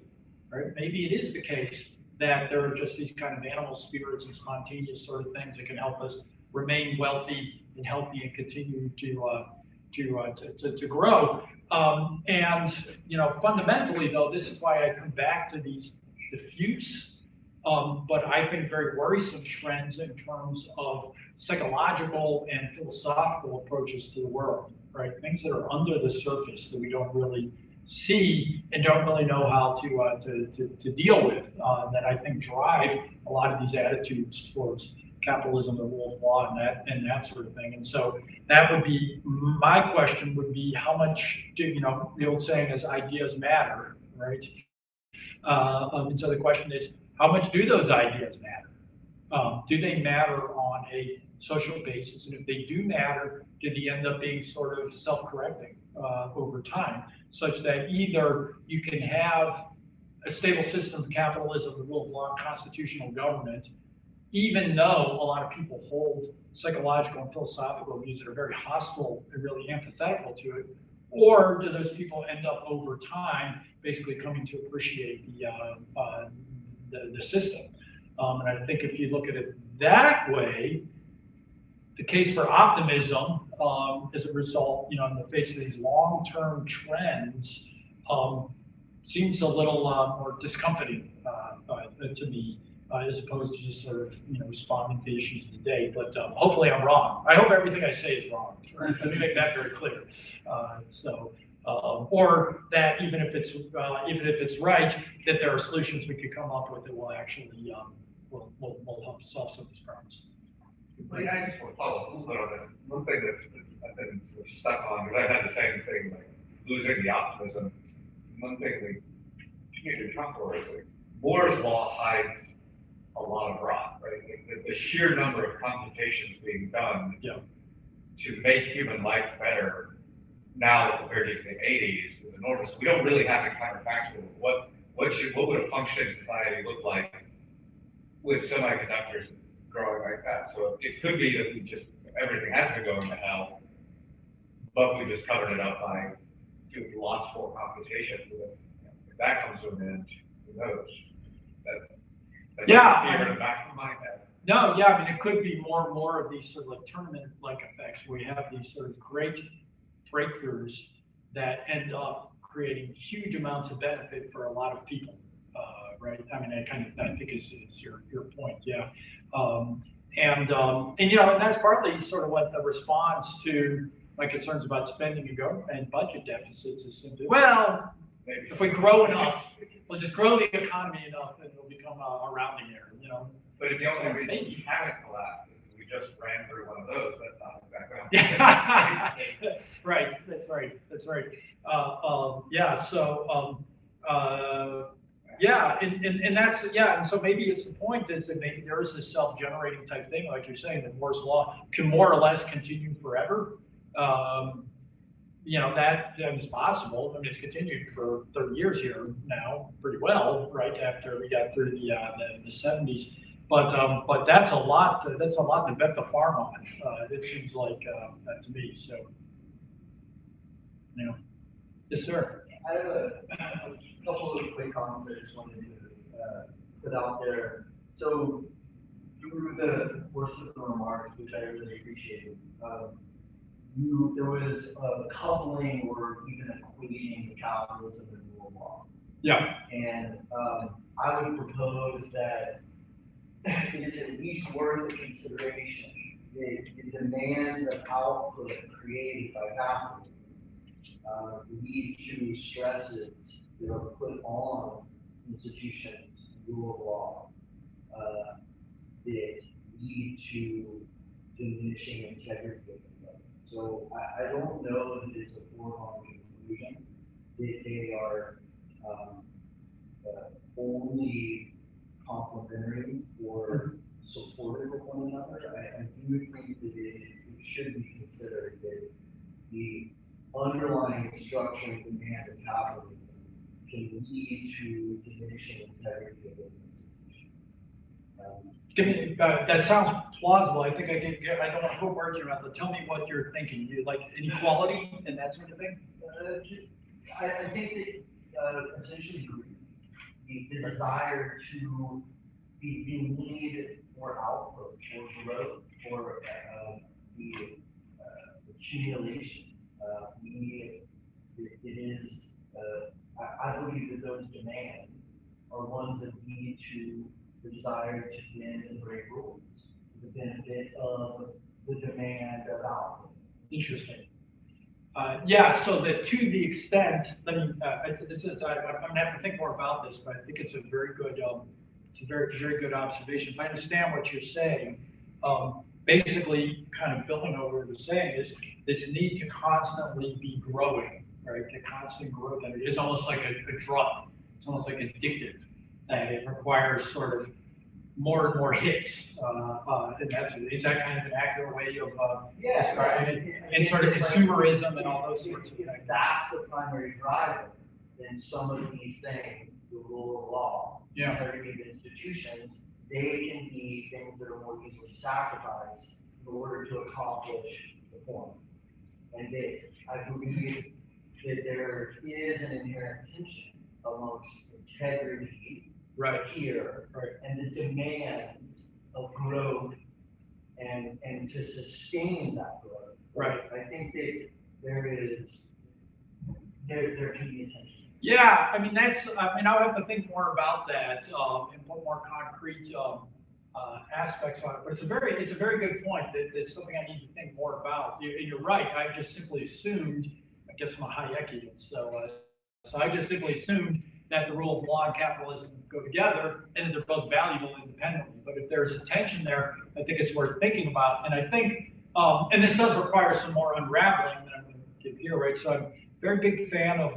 right? Maybe it is the case that there are just these kind of animal spirits and spontaneous sort of things that can help us remain wealthy and healthy and continue to grow. Fundamentally though, this is why I come back to these diffuse, but I think very worrisome trends in terms of psychological and philosophical approaches to the world, right? Things that are under the surface that we don't really see and don't really know how to deal with, that I think drive a lot of these attitudes towards capitalism, the rule of law, and that sort of thing. And so that would be my question: would be how much do the old saying is ideas matter, right? And so the question is, how much do those ideas matter? Do they matter on a social basis? And if they do matter, do they end up being sort of self-correcting over time, such that either you can have a stable system of capitalism, the rule of law, and constitutional government, even though a lot of people hold psychological and philosophical views that are very hostile and really antithetical to it, or do those people end up over time basically coming to appreciate the system? And I think if you look at it that way, the case for optimism as a result, in the face of these long-term trends, seems a little more discomforting to me, as opposed to just sort of responding to issues of the day. But hopefully I'm wrong. I hope everything I say is wrong. Let me make that very clear. Or that even if it's right, that there are solutions we could come up with that will actually will help solve some of these problems. I just want to follow up a little bit on this. One thing that's I've been sort of stuck on, because I've had the same thing, like losing the optimism. One thing we continue to talk about is like Moore's law hides a lot of rot, right? The sheer number of computations being done to make human life better now compared to the 80s is enormous. We don't really have a counterfactual. What would a functioning society look like with semiconductors growing like that? So it could be that everything has been going to hell, but we just covered it up by do logical computations, and if that comes to an end, who knows? That's Yeah, in the back of my head. No, yeah, I mean, it could be more and more of these sort of like tournament-like effects where we have these sort of great breakthroughs that end up creating huge amounts of benefit for a lot of people, right? I mean, I think is your point, yeah. And that's partly sort of what the response to my concerns about spending and budget deficits is simply, well, if we grow enough, we'll just grow the economy enough and it'll become a rounding error, But the only reason we haven't collapsed is we just ran through one of those. That's not exactly. Right. That's right. And that's and so maybe it's the point is that maybe there is this self-generating type thing, like you're saying, that Moore's law can more or less continue forever. That is possible. I mean, it's continued for 30 years here now, pretty well, right after we got through the 70s. But that's a lot. That's a lot to bet the farm on. It seems like to me. So, yes, sir. I have a couple of quick comments I just wanted to put out there. So, through the course of the remarks, which I really appreciated, there was a coupling or even equating the capitalism and rule of law. Yeah. And I would propose that it is at least worth the consideration. The demands of output created by capitalism, lead to stresses that are put on institutions, rule of law, that lead to diminishing integrity of the government. So I don't know that it's a foregone conclusion that they are only complementary or supportive of one another. I do think that it should be considered that the underlying structure and demand of capitalism can lead to diminishing integrity of the institution. That sounds plausible. I think I don't want to put words in your mouth, but tell me what you're thinking. You like inequality and that sort of thing? I think that essentially the desire to the need for output, for growth, for the accumulation. I believe that those demands are ones that lead to the desire to bend and break rules, the benefit of the demand of output. Interesting. So that to the extent, I'm going to have to think more about this, but I think it's a very good, very good observation. If I understand what you're saying, basically kind of building over what you're saying is this need to constantly be growing, right? To constant growth, and it is almost like a drug. It's almost like addictive, that it requires sort of more and more hits, and is that kind of an accurate way of describing it? And sort of consumerism and all those sorts of things. That's the primary driver in some of these things, the rule of law, integrity of institutions. They can be things that are more easily sacrificed in order to accomplish the point. And I believe that there is an inherent tension amongst integrity here and the demands of growth and to sustain that growth. Right. I think that there can be a tension. Yeah, I mean I'll have to think more about that and put more concrete aspects on it. But it's a very good point. It's something I need to think more about. You're right. I just simply assumed. I guess I'm a Hayekian, so I just simply assumed that the rule of law and capitalism go together and that they're both valuable independently. But if there's a tension there, I think it's worth thinking about. And I think, and this does require some more unraveling that I'm going to give here, right? So I'm a very big fan of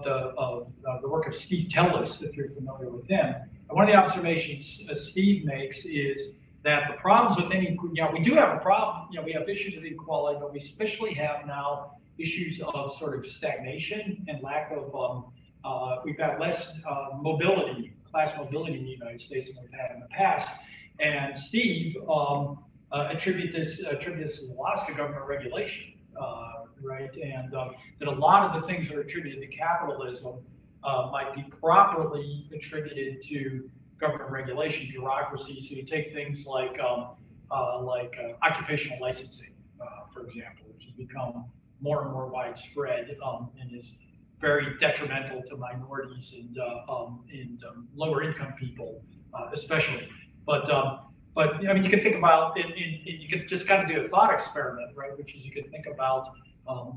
the work of Steve Tellis, if you're familiar with him. And one of the observations Steve makes is that the problems with we do have a problem. We have issues of inequality, but we especially have now issues of sort of stagnation and lack of. We've got less mobility, class mobility in the United States than we've had in the past. And Steve attributes this to Alaska government regulation. right? And that a lot of the things that are attributed to capitalism might be properly attributed to government regulation, bureaucracy. So you take things like occupational licensing, for example, which has become more and more widespread and is very detrimental to minorities and lower income people, especially. But I mean, you can think about it. You could just kind of do a thought experiment, right? Which is you could think about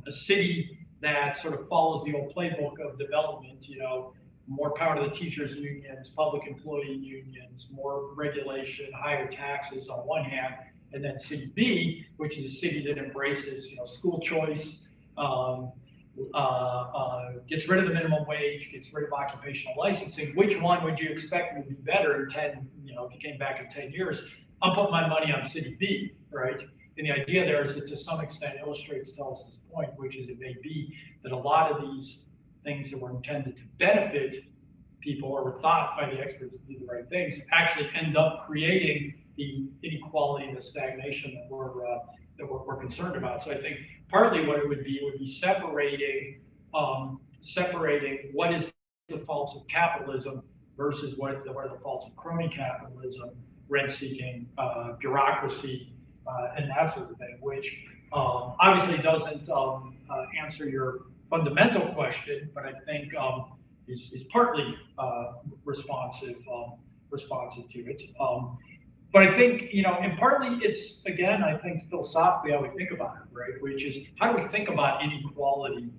a city that sort of follows the old playbook of development. You know, more power to the teachers' unions, public employee unions, more regulation, higher taxes on one hand, and then city B, which is a city that embraces, you know, school choice, gets rid of the minimum wage, gets rid of occupational licensing. Which one would you expect would be better in 10, you know, if you came back in 10 years? I'm putting my money on city B, right? And the idea there is that to some extent illustrates Tellus's point, which is it may be that a lot of these things that were intended to benefit people or were thought by the experts to do the right things actually end up creating the inequality and the stagnation that we're concerned about. So I think partly what it would be separating what is the faults of capitalism versus what are the faults of crony capitalism, rent seeking, bureaucracy, and that sort of thing, which obviously doesn't answer your fundamental question, but I think is partly responsive to it. But I think, you know, and partly it's, again, I think philosophically how we think about it, right? Which is, how do we think about inequality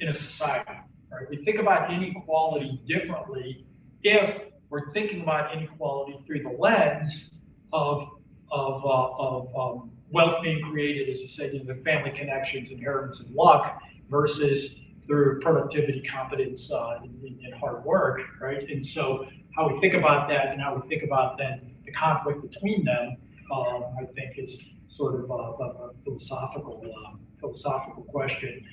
in a society, right? We think about inequality differently if we're thinking about inequality through the lens of wealth being created, as you said, you know, the family connections, inheritance, and luck, versus through productivity, competence, and hard work, right? And so how we think about that and how we think about then the conflict between them, I think is sort of a philosophical question.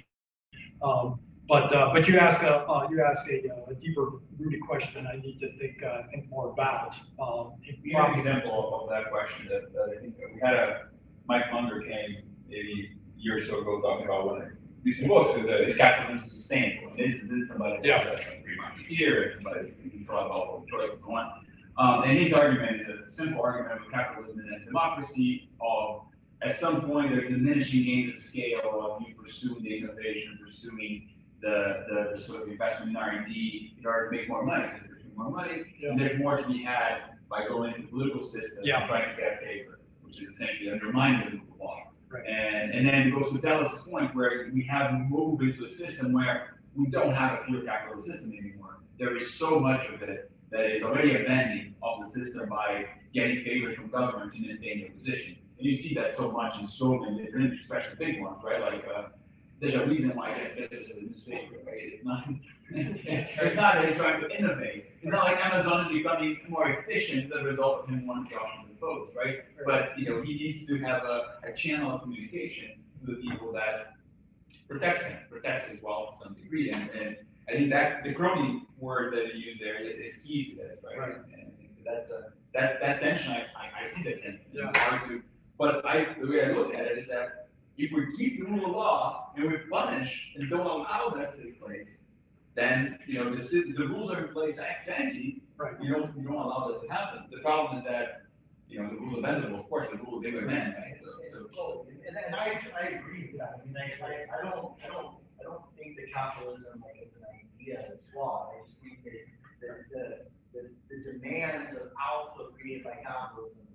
But you ask a deeper rooted question I need to think more about. We have an example of that question that I think we had Mike Munger came maybe a year or so ago talking about one these books is capitalism sustainable? This is somebody that's free market here, and somebody who can talk about choice and so on. And his argument is a simple argument of capitalism and democracy of at some point there's diminishing gains of scale of you pursuing the innovation, pursuing the sort of investment in R&D in order to make more money. There's more money, and there's more to be had by going into the political system and trying to get favor, which is essentially undermining the law. Right. And then it goes to Tellus's point where we have moved into a system where we don't have a pure capitalist system anymore. There is so much of it that is already a bending of the system by getting favor from government to maintain your position. And you see that so much in so many different, especially big ones, right? Like there's a reason why I get business as a newspaper, right? It's not that he's trying to innovate. It's not like Amazon is becoming more efficient as a result of him wanting to offer the post, right? But you know, he needs to have a channel of communication to the people that protects his wealth to some degree. And I think that the crony word that you used there is key to this, right? And that's that tension. I see that tension. Yeah. It's hard to, but the way I look at it is that if we keep the rule of law and we punish and don't allow that to take place, then you know the rules are in place ex ante. Right. You don't allow that to happen. The problem is that you know the rule of bendable, of course, the rule of bigger men, right? So and I agree with that. I mean, I don't think that capitalism like as an idea is flawed. I just think that the demands of output created by capitalism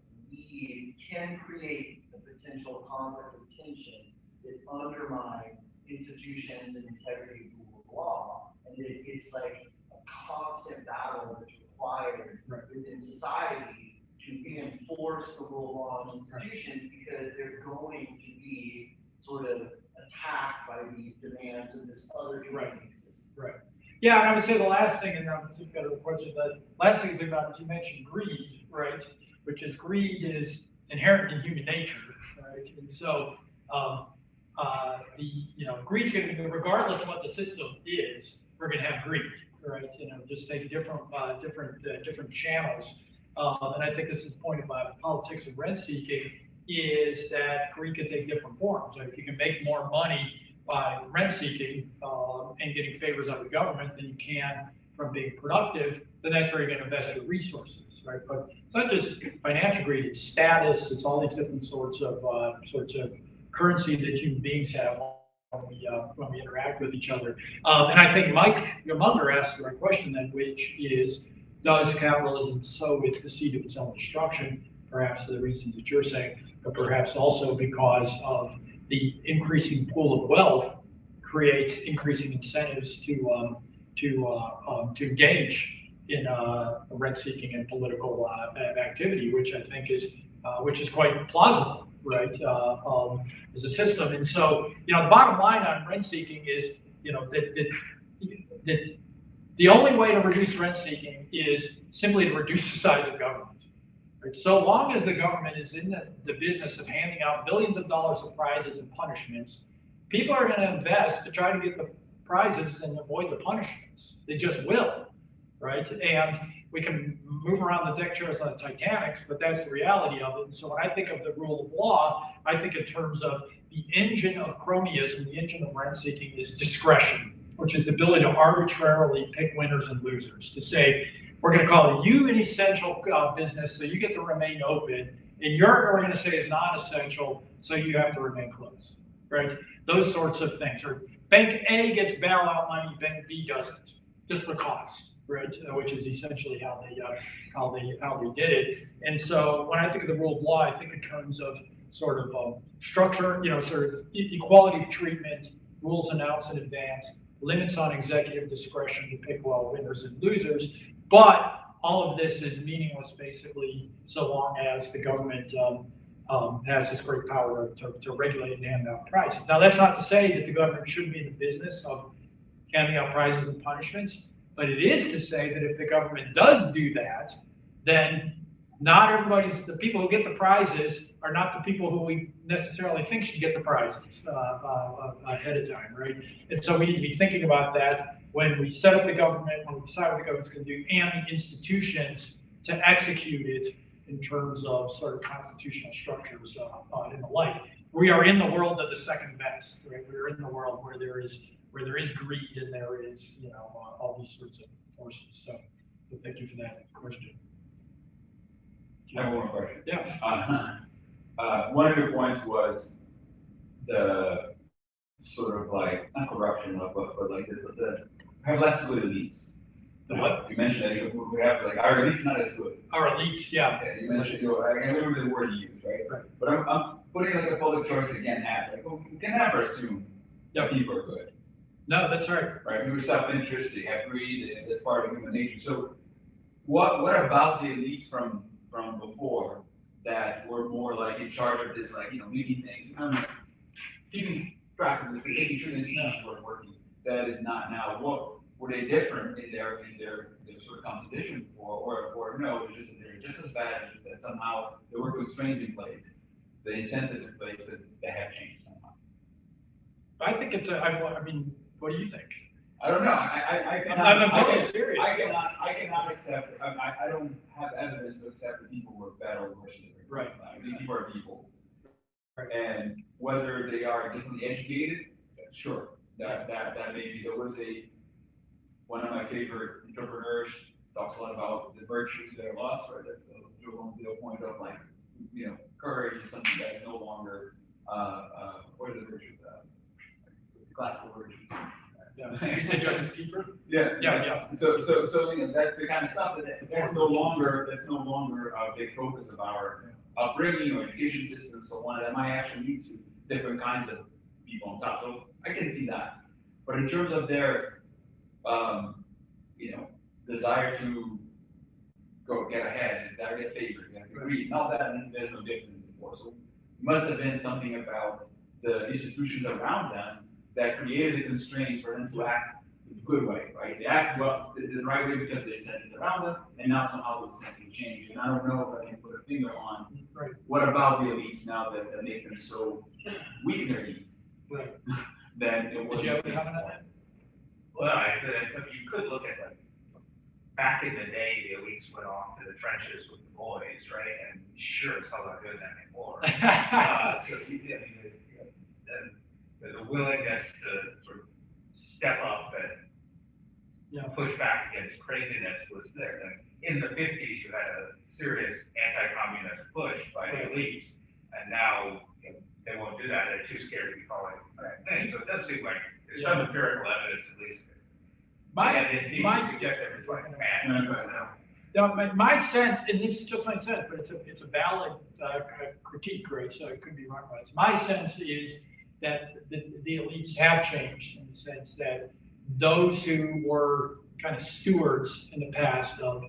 can create a potential conflict of tension that undermine institutions and integrity of the rule of law. And it's like a constant battle that's required within society to reinforce the rule of law in institutions because they're going to be sort of attacked by these demands of this other demanding system. Right. Yeah, and I would say the last thing, and you've got a question, the last thing to think about is you mentioned greed, right? Which is greed is inherent in human nature, right? And so greed's going to be, regardless of what the system is, we're going to have greed, right? You know, just take different channels. And I think this is pointed by politics of rent seeking. is that greed can take different forms. Like if you can make more money by rent seeking and getting favors out of the government than you can from being productive, then that's where you're going to invest your resources, right? But it's not just financial greed; it's status. It's all these different sorts of currency that human beings have when we interact with each other. And I think Mike Munger asked the right question then, which is, does capitalism sow the seed of its own destruction? Perhaps for the reasons that you're saying, but perhaps also because of the increasing pool of wealth creates increasing incentives to engage in rent seeking and political activity, which I think is quite plausible, right? As a system. And so, the bottom line on rent seeking is, that the only way to reduce rent seeking is simply to reduce the size of government. Right? So long as the government is in the business of handing out billions of dollars of prizes and punishments, people are going to invest to try to get the prizes and avoid the punishments. They just will, right? And we can move around the deck chairs on the Titanic, but that's the reality of it. And so when I think of the rule of law, I think in terms of the engine of cronyism, the engine of rent seeking is discretion, which is the ability to arbitrarily pick winners and losers, to say, we're going to call you an essential business, so you get to remain open, and your we're going to say is non-essential, so you have to remain closed, right? Those sorts of things. Or bank A gets bailout money, bank B doesn't, just because, right? Which is essentially how they did it. And so when I think of the rule of law, I think in terms of sort of structure, sort of equality of treatment, rules announced in advance, limits on executive discretion to pick winners and losers. But all of this is meaningless, basically, so long as the government has this great power to regulate and hand out prizes. Now, that's not to say that the government shouldn't be in the business of handing out prizes and punishments, but it is to say that if the government does do that, then not the people who get the prizes are not the people who we necessarily think should get the prizes ahead of time, right? And so we need to be thinking about that when we set up the government, when we decide what the government's going to do, and the institutions to execute it in terms of sort of constitutional structures and the like. We are in the world of the second best, right? We're in the world where there is greed and there is, all these sorts of forces. So thank you for that question. I have one more question. Yeah. One of your points was the sort of like, not corruption, but like the have less good elites. The what? You mentioned that we have like our elites not as good. Our elites, yeah. Yeah, you mentioned I remember the word you used, right? Right. But I'm putting like a public choice again at like we can never assume that people are good. No, that's right. Right. We were self-interest, they have greed, and that's part of human nature. So what about the elites from before that were more like in charge of this, like, leading things, keeping track of this, making sure these things were working? That is not now. What were they different in their sort of composition before, or no, it's just that they're just as bad, just that somehow there were constraints in place, the incentives in place that have changed somehow? I think it's. I mean, what do you think? I don't know. I'm totally serious. I cannot accept. I don't have evidence to accept that people were better or worse. Right. People are people. Right. And whether they are differently educated, sure. That maybe there was one of my favorite entrepreneurs talks a lot about the virtues that are lost, right? That's the point of like, courage is something that is no longer what are the virtues? Classical virtues. Yeah. You said Justin Bieber? Yeah. So that's the kind of stuff that's no longer a big focus of our upbringing or education system. So one that might actually lead to different kinds of people on top. So I can see that. But in terms of their desire to go get ahead, desire to get favored, greed, all that, there's no difference before. So it must have been something about the institutions around them that created the constraints for them to act in a good way, right? They act well in the right way because they set it around them, and now somehow there's something changed. And I don't know if I can put a finger on what about the elites now that make them so weak in their needs. Right. Then it was. Did you have any comment on that? Well, you could look at back in the day, the elites went off to the trenches with the boys, right? And sure as hell not doing that anymore. So yeah, the willingness to sort of step up and push back against craziness was there. And in the 50s, you had a serious anti-communist push by the elites, and now they won't do that. They're too scared to be calling it the right thing. So it does seem like there's some empirical evidence, at least. My suggestion is like, my sense, and this is just my sense, but it's a valid critique, right? So it could be wrong. My sense is that the elites have changed in the sense that those who were kind of stewards in the past of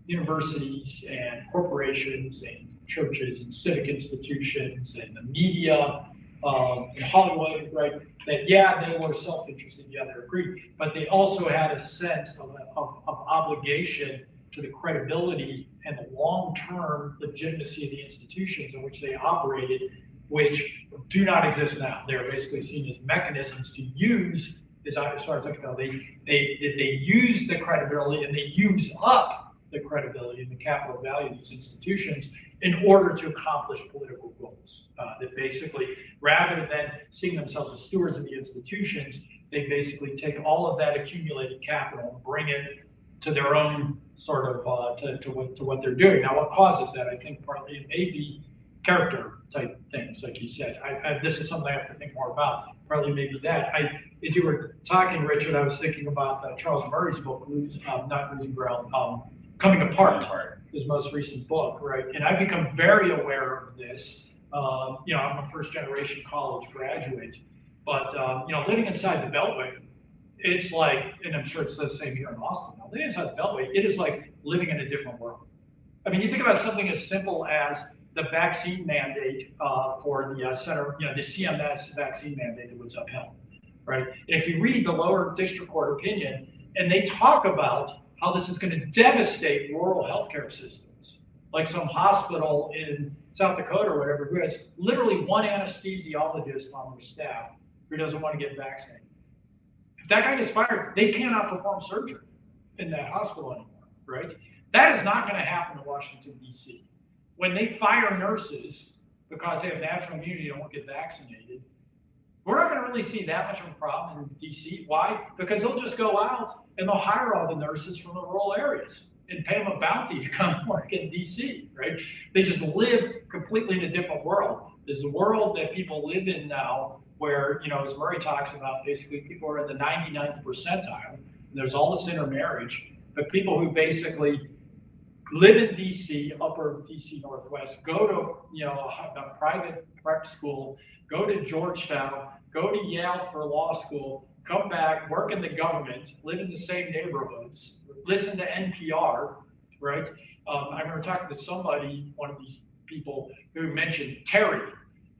universities and corporations and churches and civic institutions and the media and Hollywood, right? That they were self-interested, they agreed, but they also had a sense of obligation to the credibility and the long-term legitimacy of the institutions in which they operated, which do not exist now. They're basically seen as mechanisms to use, as far as I can tell, they use the credibility and they use up the credibility and the capital value of these institutions in order to accomplish political goals. That basically, rather than seeing themselves as stewards of the institutions, they basically take all of that accumulated capital and bring it to their own sort of to what they're doing. Now, what causes that? I think partly it may be character type things, like you said. This is something I have to think more about. Partly maybe that. As you were talking, Richard, I was thinking about Charles Murray's book, not Losing Ground, Coming Apart, his most recent book, right? And I've become very aware of this. I'm a first-generation college graduate, but living inside the Beltway, it's like, and I'm sure it's the same here in Austin now, living inside the Beltway, it is like living in a different world. I mean, you think about something as simple as the vaccine mandate for the center, the CMS vaccine mandate that was upheld, right? And if you read the lower district court opinion, and they talk about how this is going to devastate rural healthcare systems, like some hospital in South Dakota or whatever, who has literally one anesthesiologist on their staff who doesn't want to get vaccinated. If that guy gets fired, they cannot perform surgery in that hospital anymore, right? That is not going to happen in Washington, D.C. When they fire nurses because they have natural immunity and won't get vaccinated, we're not going to really see that much of a problem in D.C. Why? Because they'll just go out and they'll hire all the nurses from the rural areas and pay them a bounty to come work in D.C., right? They just live completely in a different world. There's a world that people live in now where, as Murray talks about, basically people are in the 99th percentile. And there's all this intermarriage, but people who basically live in D.C., upper D.C. Northwest, go to, a private prep school, go to Georgetown, go to Yale for law school, come back, work in the government, live in the same neighborhoods, listen to NPR, right? I remember talking to somebody, one of these people, who mentioned Terry.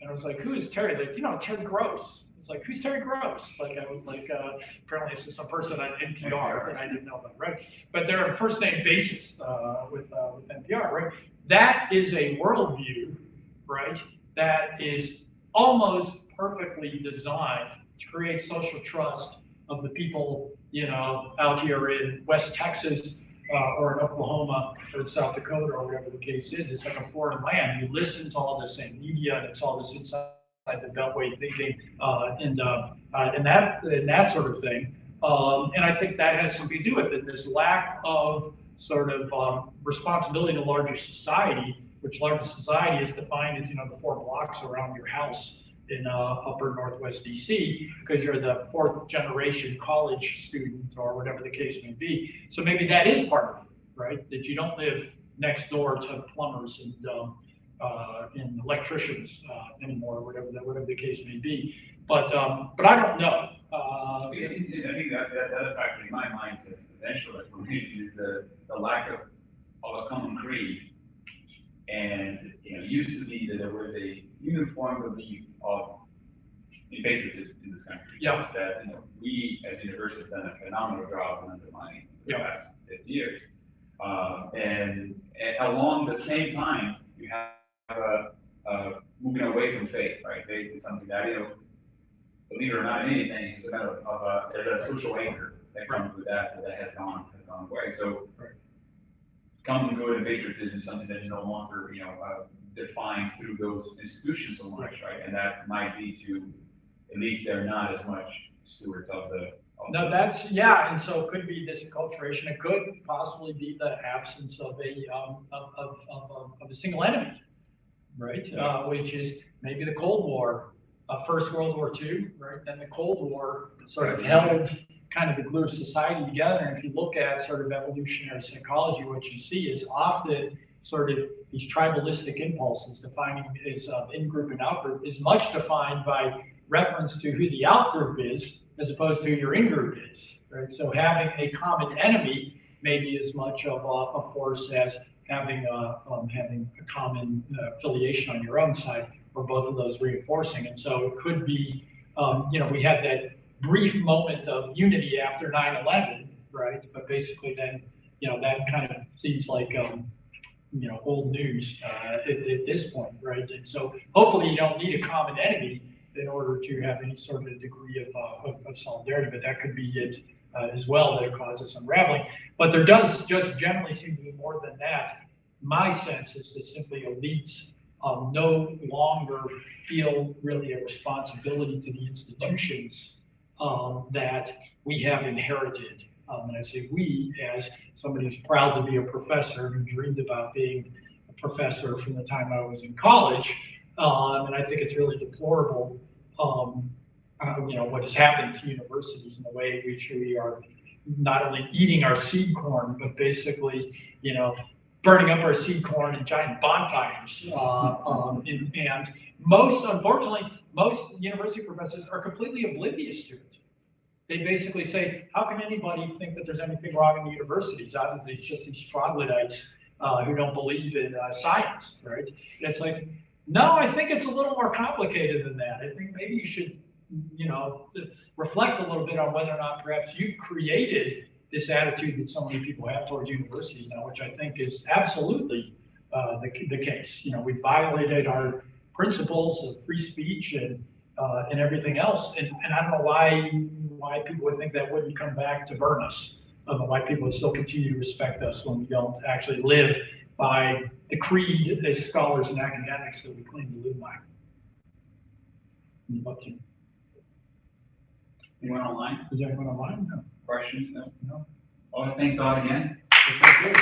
And I was like, who is Terry? Like, Terry Gross. It's like, who's Terry Gross? Like, I was like, apparently it's just some person on NPR that I didn't know about, right? But they're a first name basis with NPR, right? That is a worldview, right? That is almost perfectly designed to create social trust of the people, out here in West Texas or in Oklahoma or in South Dakota or whatever the case is. It's like a foreign land. You listen to all the same media, and it's all this inside the Beltway thinking and that sort of thing. And I think that has something to do with it. This lack of sort of responsibility to larger society, which larger society is defined as the 4 blocks around your house in upper Northwest DC, because you're the 4th generation college student or whatever the case may be. So maybe that is part of it, right? That you don't live next door to plumbers and electricians anymore, whatever the case may be. But I don't know. I think that other factor in my mind is potential explanation is the lack of a common creed. And it used to be that there was a uniform belief of patriotism in this country. Yeah. That we as universities have done a phenomenal job in undermining the past 50 years. And along the same time, you have moving away from faith, right? Faith is something that, believe it or not, in anything, it's a matter of there's a social anchor that comes with that has gone away. So common good and patriotism is something that is no longer, defined through those institutions so much, right? And that might lead to, at least they're not as much stewards of the. No, that's, yeah, and so it could be this acculturation. It could possibly be the absence of a single enemy, right? Which is maybe the Cold War, First World War II, right? Then the Cold War sort of held kind of the glue of society together. And if you look at sort of evolutionary psychology, what you see is often sort of these tribalistic impulses defining as in-group and out-group is much defined by reference to who the out-group is as opposed to who your in-group is, right? So having a common enemy may be as much of a force as having a common affiliation on your own side, or both of those reinforcing. And so it could be, we had that brief moment of unity after 9/11, right? But basically then, that kind of seems like, old news at this point, right? And so hopefully you don't need a common enemy in order to have any sort of degree of solidarity, but that could be it as well, that it causes unraveling. But there does just generally seem to be more than that. My sense is that simply elites no longer feel really a responsibility to the institutions that we have inherited. And I say we, as somebody who's proud to be a professor, who dreamed about being a professor from the time I was in college. And I think it's really deplorable, what has happened to universities and the way in which we are not only eating our seed corn, but basically, burning up our seed corn in giant bonfires. And unfortunately, most university professors are completely oblivious to it. They basically say, how can anybody think that there's anything wrong in the universities? Obviously, it's just these troglodytes who don't believe in science, right? And it's like, no, I think it's a little more complicated than that. I think maybe you should, reflect a little bit on whether or not perhaps you've created this attitude that so many people have towards universities now, which I think is absolutely the case. We violated our principles of free speech and everything else, and I don't know why people would think that wouldn't come back to burn us. Why people would still continue to respect us when we don't actually live by the creed as scholars and academics that we claim to live by. Anyone online? Is there anyone online? No. Questions? No. Well, thank God again. Okay, good.